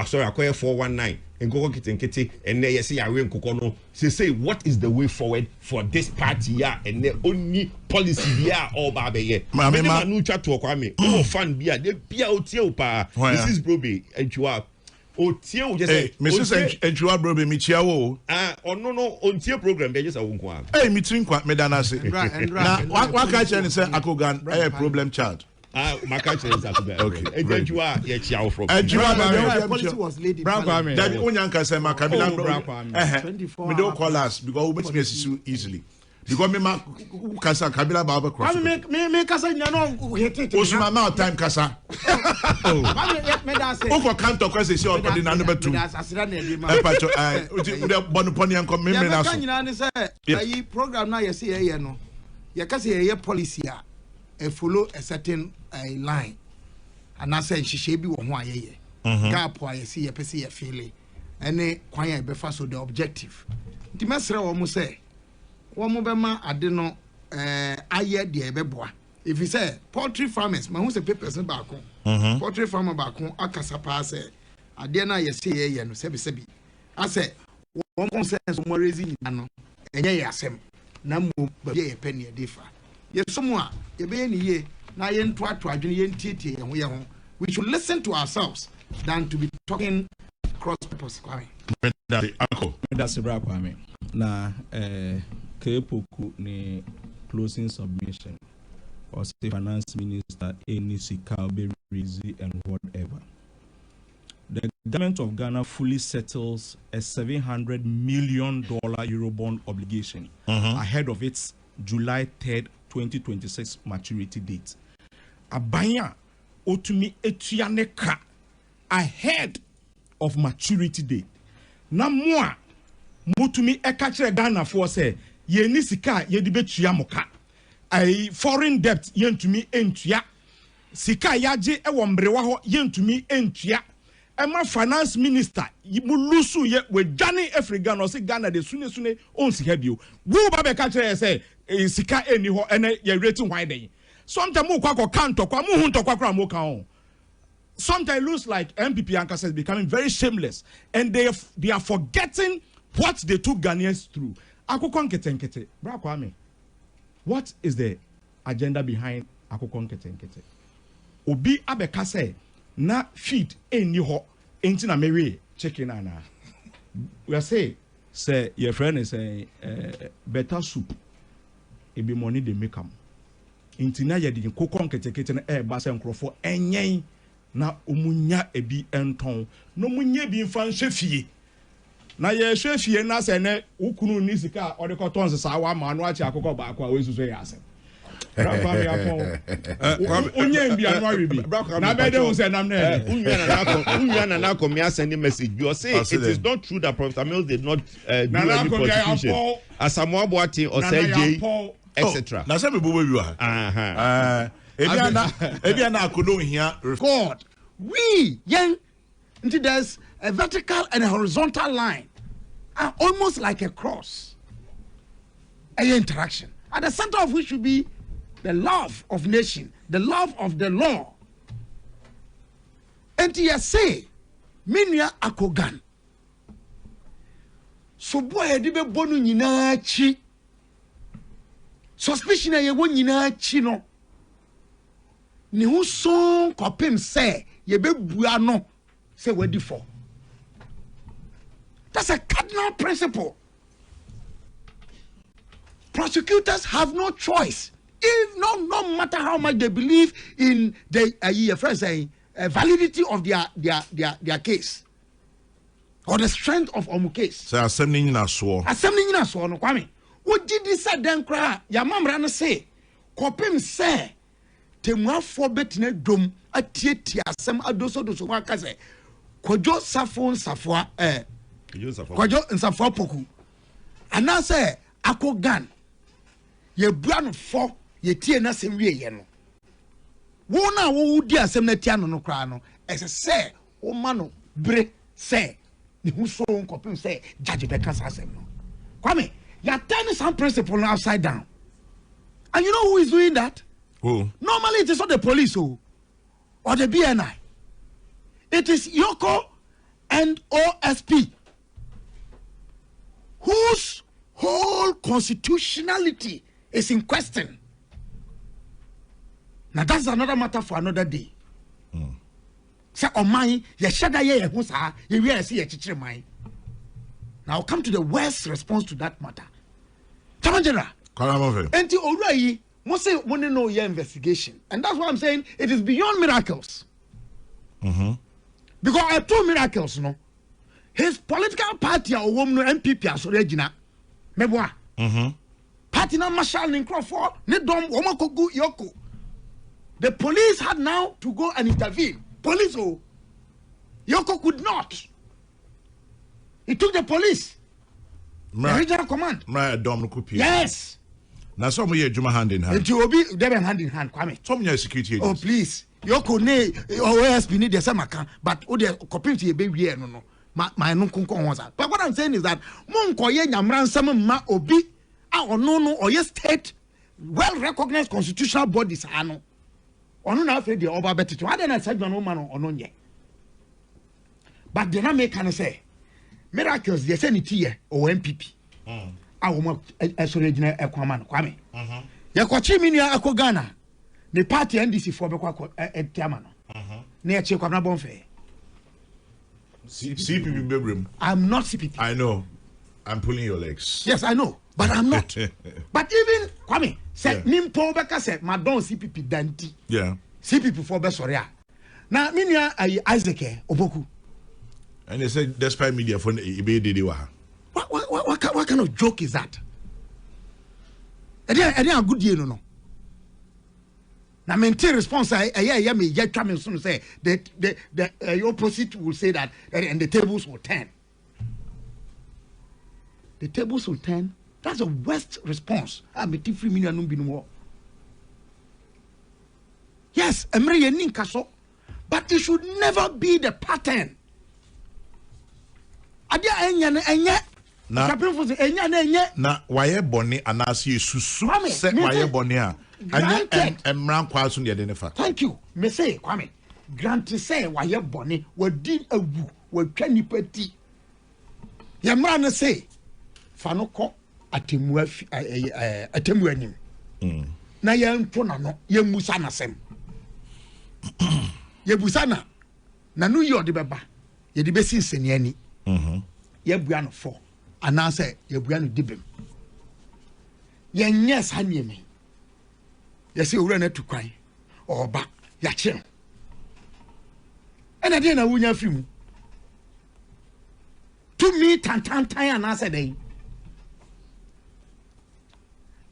sorry akoye 419 and go kitenkete and then you see awe nkoko no say what is the way forward for this party ya and the only policy ya all ba be ye ma no twa to kwame o fan bia de bia otie o pa this is brobe entwa otie o just say Mrs. Entwa brobe mi chia wo no ontie program be just a wonko am mi trinkwa me dana se na wa ka che ni say akogan problem child. My country is okay. Entwa ye chia from policy was laid in Parliament. That onyanka say makabila me do call us because we me sisu easily. Because me ma kasa kabila baba cross. Me kasa nya no hete. Osuma ma time kasa. Oh. Me da say. Oko kanto kwese si odin na number 2. Asira na edi ma. Pacho we bonu poni anko me na so. Ya nyina ne say ayi program na ye say ye no. Ye kasa ye policy a follow a certain line. And I said she be one why ye. Gap why you see ye pesi ye feeling. And kwanya be fa so the objective. Nti mesre wo mo say wo mo be ma ade no aye de ebeboa. If you say poultry farmers, ma who say papers back on. Poultry farmer back on akasa pa say ade na ye say ye no sebi. I say one consensus mo raising no enye ye asem na mo ba ye penny e defa. Ye somwa ye be ni ye na ye nto ato adwene ye ntitie ye ho we should listen to ourselves than to be talking cross purpose kwame. That's bra kwame. Na kepoku ni closing submission or say finance minister any sika be easy and whatever. The government of Ghana fully settles a $700 million Eurobond obligation ahead of its July 3rd, 2026 maturity date. Abanya otumi etuyaneka ahead of maturity date. Na moa mutumi ekachire Ghana for say ye ni sika ye di betua moka. Ai foreign debt yentumi entua. Sika yaje ewo mbrewa ho yentumi entua. Emma finance minister mulusu ye we Johnny Africa no say Ghana de sune on sika bio. Wo ba be kachire say sika eni ho ene ye rating why dey. Sometimes mo kwa kanto kwa mu hunto kwa mo kan. Sometimes it looks like MPP Ankasa is becoming very shameless and they are forgetting what they took Ghanaians through. Akoko nkete bra kwame. What is the agenda behind akoko nkete? Obi abeka say na feed eni ho enti na mewe chicken ana. We are say your friend is saying better soup. It be money they make am. Enti na ye di koko nkete na ba se nkrofo enyen na omunya ebi enton no munye bi mfa nhwefie na ye hwefie na se ne ukunu ni sika o de koton se sa wa ma no achi akoko ba akwa we suso ya asem brapa me afon onye bi anu awe bi na be de se nam na unwa na ko me send message you say it is not true that Professor Mills did not do any prosecution Asamoah Boateng or J etc. Na se me bo wi wa Ebiana akodo here. God, we young, there's a vertical and a horizontal line, almost like a cross. An interaction at the center of which should be the love of nation, the love of the law. And you say, Minya akogan. So boy, dibe bonu nyina chi. Suspicion ye won nyina chi no. Ni hu son kopim say ye be bua no say wedi for. That's a cardinal principle. Prosecutors have no choice. If no matter how much they believe in the validity of their case or the strength of omu case. Say assembly na so. Assembly na so no kwame. Wo didi sa den kra ya mamra no say kopim say temuafo betine dom atietia asem adoso waka se kwadwo safo nsafo kwadwo nsafo poku ana se akogan ye bua no fo ye tie na sem wie ye no wo na wo di asem na tia no kra no ese se wo ma no bre se ni hu so nkopim se judge be kasa asem no kwame ya turn some principle upside down, and you know who is doing that? Who? Normally it is not the police or the BNI. It is Yoko and OSP, whose whole constitutionality is in question. Now that's another matter for another day. Say on mine, ye shada ye husa, ye we see ye chichire mine. Now I'll come to the worst response to that matter. Tamanjera. Enti Orai, must say want to know your investigation, and that's why I'm saying it is beyond miracles. Because I have 2 miracles, no. His political party or woman MPP as original. Meboa. Party na Marshal Crawford, ne dom Omakogu Yoko. The police had now to go and intervene. Police, oh, Yoko could not. He took the police. The regional command. Yes. Now some of you juma hand in hand. And you will be there hand in hand, Kwame. Some of security agents. Oh please. Yoko ne OSP need the same account, but the community baby here no. My no kunko. But what I'm saying is that Monko ye nyamran some ma obi or no or yes state well recognized constitutional bodies ano. Ono na afre de oba beteto. Ade na said no man ono nye. But they not make can say miracles they say it here or MPP. Awo esorejina ekwama no kwame. Ye kwachi minia akogana. The party NDC for be kwa etiama no. Na ye che kwamna bonfe. CPP bedroom. I'm not CPP. I know. I'm pulling your legs. Yes, I know, but I'm not. But even Kwame said, Nimpo Beka said, Madon CPP Danti. Yeah. CPP for Besoria. Now, Minia Isaac Oboku. And they said, despite media for Ibe what kind of joke is that? And they are good year, no. Now, maintain response. I me yet coming soon say that the opposite will say that, and the tables will turn. The tables will turn. That's the worst response. I'm a 3 million number. Yes, but it should never be the pattern. Na waye boni anasi susu se waye boni a anya emran kwaso ne de nefa. Thank you. Me say Kwame. Grant say waye boni wadi awu watwa nipa ti. Yemra no say fanoko atemu anim. Na yento na no yemusa na sem. Yebusa na no yodi beba. Ye de besi nseni ani. Yebua no 4. Anase yebua no dibem. Yenye sa nieme. Yesi owura na tukwan. Oba ya che. Ena de na wunya fimu. To me tantan anase den.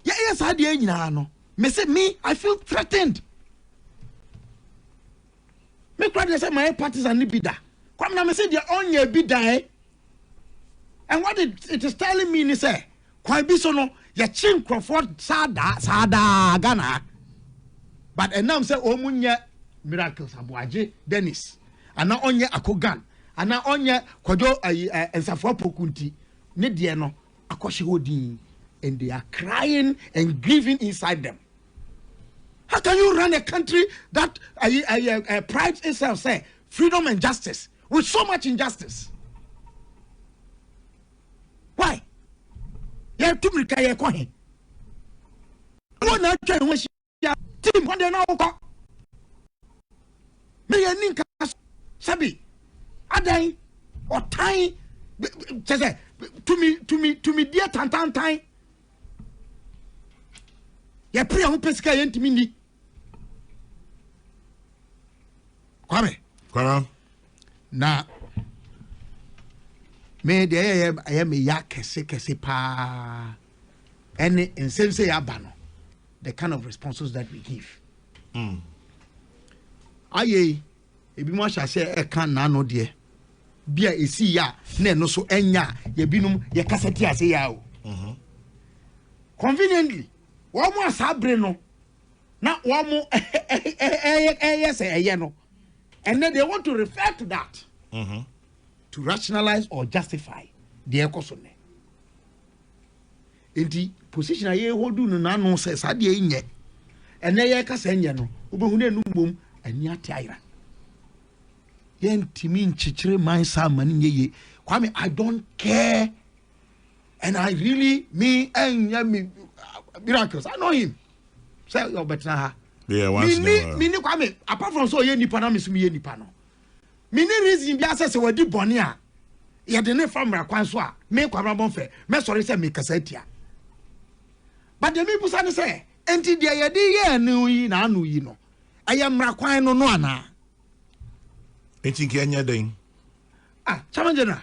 Yes, I did no. Me say me, I feel threatened. Me crowd say my parties are nibida. Come now, me say they on your bida. And what it is telling me is say, quite be so no, ya chin Crawford sada Ghana. But and now say omunya miracles Abuagye Dennis. And now onye Akogan. And now onye Kojo Ensafo Pokunti. Ne die no akoshi hodin. And they are crying and grieving inside them. How can you run a country that prides itself, say, freedom and justice, with so much injustice? Why? You have to make a coin. I'm not trying to team one day now. Me and Ninka Sabi, Adai, or Time, to me, dear Tantan. Ya pray on pesca yentimi ni. Kwame. Na me de I am a ya kese pa. Any insense ya bano. The kind of responses that we give. Aye, ebi mo sha say e kan na no de. Bia esi ya na no so enya ye binum ye kaseti ase ya o. Conveniently Womo asabre no na womo yes no, and then they want to refer to that to rationalize or justify the ekosone. Enti position aye hold no na no say sade enye ene ye kasa enye no obehu na enum ani atiira yentimi nchichire man sa mani yeye Kwame, I don't care, and I really me miracles. I know him. Say you're better. Yeah, once me Kwame, apart from so ye nipa na me sumi ye nipa no. Me ni reason bi ase se wadi boni a. Ye de ne famra kwan so a me kwabra bon fe. Me sorry say me kasa tia. But the me busa ne say enti de ye de ye anu yi na anu yi no. Aye mra kwan no no ana. Enti ke anya den. Challenge na.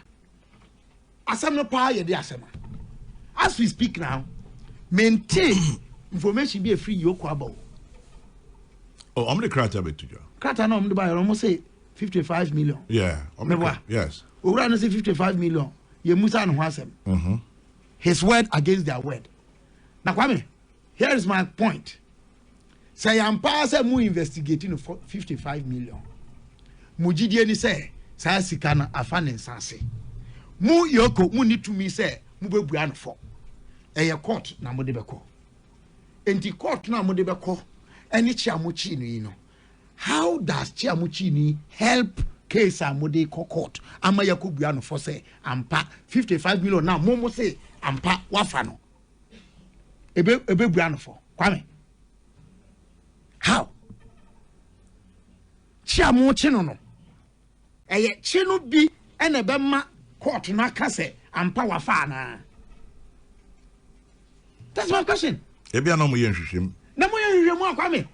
Asem no pa ye de asema. As we speak now, maintain information be a free yoko about. Oh, I'm the crata bit to you. Crata no, I'm the buyer almost say 55 million. Yeah. Yes. Ura no say 55 million. Ye Musa no wasem. His word against their word. Now, Kwame, here is my point. Say I'm pass mu investigating for 55 million. Mujidie ni say sika na afa ne nsase. Mu yoko mu ni to me say mu bebua no for. Eye court na mo de beko. Enti court na mo de beko. Eni chiamuchi ni no. How does chiamuchi ni help case amode court? Ama yakobua no for say ampa 55 million na mo say ampa wafa no. Ebe bua no for. Kwame. How? Chiamuchi no. Eye chino bi and a bema court na kase and power fana. That's my question. Ebia no mo yenhwehwem. Na mo yenhwehwem akwame.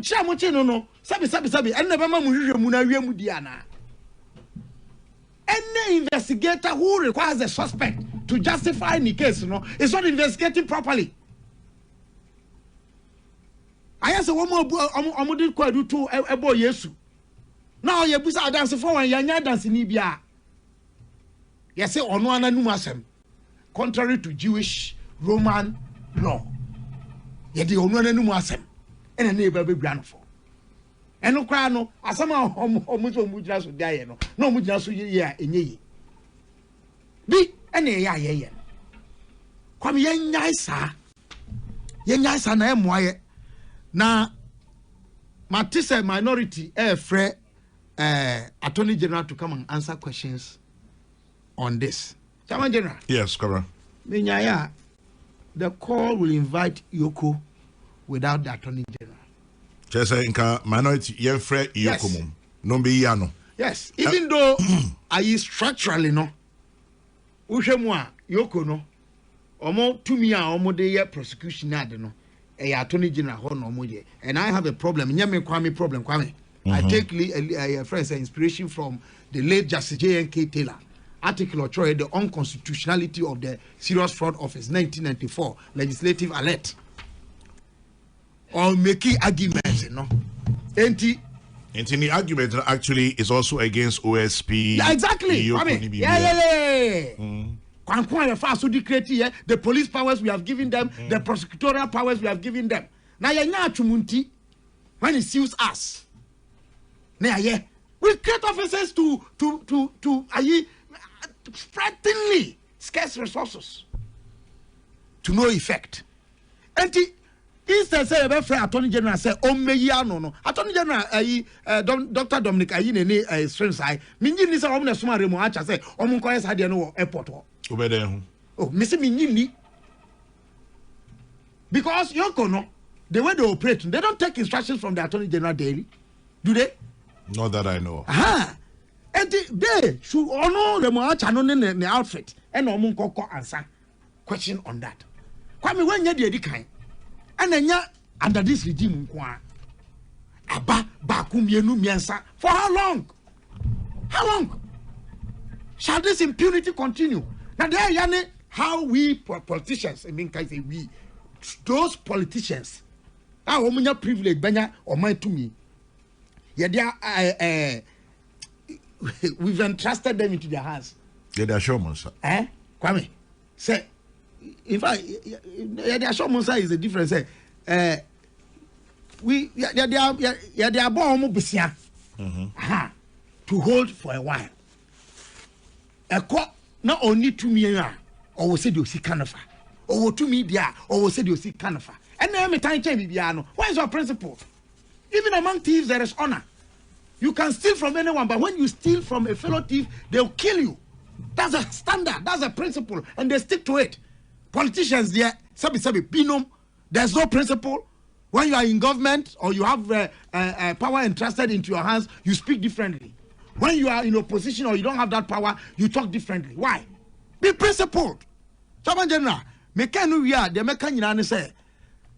Chia mo chi no sabi and na bema mo hwehwem na wiam di ana. Any investigator who requires a suspect to justify any case is not investigating properly. I say one more omudi kwadu to ebo Yesu. Now you busa dance for one yanya dance ni bia. You say ono ananum asem contrary to Jewish Roman law. You dey ono ananum asem ena na eba bebua no for. Eno kra no asama omuzo mujira so dia no na omujira so ye a enye yi bi ena ye kwam yenya isa na emoaye na matise minority free attorney general to come and answer questions on this. Chairman General. Yes, correct. Minyaya, the call will invite Yoko without the attorney general. Chesa inka minority free Yoko mum. No be yano. Yes, even though I structurally no. Ushemwa Yoko no. Omo tumia omo de ye prosecution ade no. Attorney general ho no omo ye. And I have a problem. Nyame kwame problem kwame. I take friends inspiration from the late Justice J.N.K. Taylor. Article or the unconstitutionality of the Serious Fraud Office 1994 legislative alert. Or making arguments, the argument actually is also against OSP. Yeah, exactly. The police powers we have given them, the prosecutorial powers we have given them. Now when it suits us. We create officers to threateningly scarce resources to no effect. And instead say attorney general say no attorney general Dr. Dominic ne strength I minyi ni say omo na suma remo acha say omo nko yes hade no airport ho obede hu me say minyi ni because Yoko no the way they operate they don't take instructions from the attorney general daily, do they? Not that I know. And they should honor the Moachano the outfit and Omunkoko answer question on that. Kwame when you did kind and then under this regime Aba Bakum Yenu Miansa for how long? How long shall this impunity continue? Now there Yane how we politicians, I mean I say we those politicians are omunya privilege banya or my to me. Yeah, we've entrusted them into their hands. Yeah, they are showmen, sir. Kwame, say, in fact, yeah, they are showmen, sir, is the difference. They are born to hold for a while. A court not only to me, or we said you see Canafa, or to me, or we said you see Canafa. And then time change, what is your principle? Even among thieves, there is honor. You can steal from anyone, but when you steal from a fellow thief, they'll kill you. That's a standard. That's a principle, and they stick to it. Politicians, there, sabi pinum. There's no principle. When you are in government or you have power entrusted into your hands, you speak differently. When you are in opposition or you don't have that power, you talk differently. Why? Be principled. Chairman General, mekanu we the mekanina say,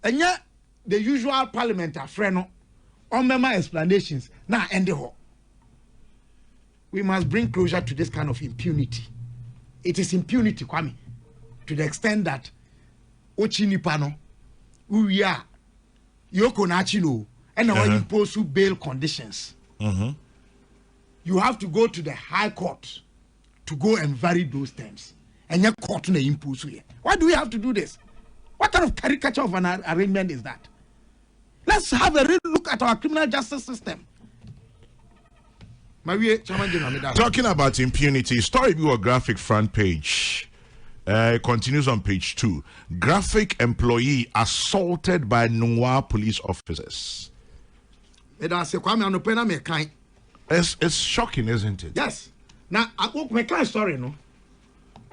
and yet the usual parliament are friend. On my explanations now end the whole. We must bring closure to this kind of impunity. It is impunity, Kwame, to the extent that Ochinipano, who we are, Yoko Nachino, and our impose bail conditions. You have to go to the High Court to go and vary those terms. And your court no impose here. Why do we have to do this? What kind of caricature of an arrangement is that? Let's have a real look at our criminal justice system. Talking about impunity, story viewer graphic front page. Continues on page 2. Graphic employee assaulted by Noir police officers. It's shocking, isn't it? Yes. Now, I walk my client story, no.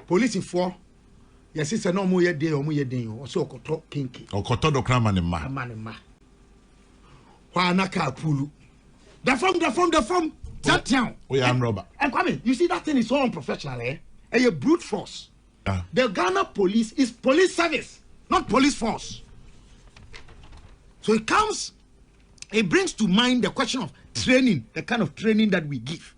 Police for yes, it's a no more day or more day or so kinky. Or Kotodo Kramanima. Wanaka Pulu. The form. That town. We are robber. And Kwame, you see that thing is so unprofessional, eh? A brute force. The Ghana police is police service, not police force. So it brings to mind the question of training, the kind of training that we give.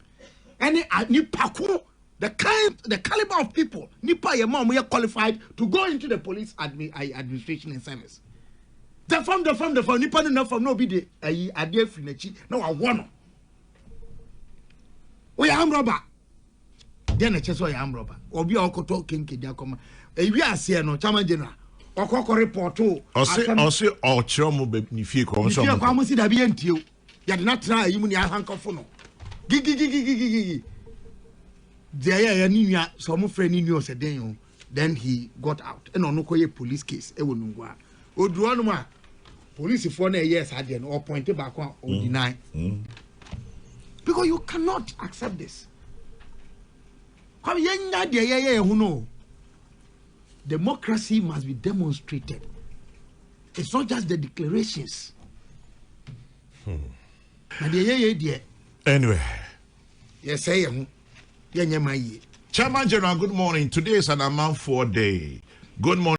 And the caliber of people, Nipa your mom, we are qualified to go into the police administration and service. The form, Nipa no from no be the idea free no I want. We are robber. Then a chess or am robber. Or be all talking Kidia Koma. We are seeing no Chairman General. Or report to or say or chomo if you come so. You come see the BNT. You did not try you mean handcuff. Gigi. There some friend in you said then he got out. And on no police case. Odruanuma police for years had or pointed back or deny. Because you cannot accept this. Come who know. Democracy must be demonstrated. It's not just the declarations. Anyway. Yes, say Chairman General, good morning. Today is an Amount 4 day. Good morning.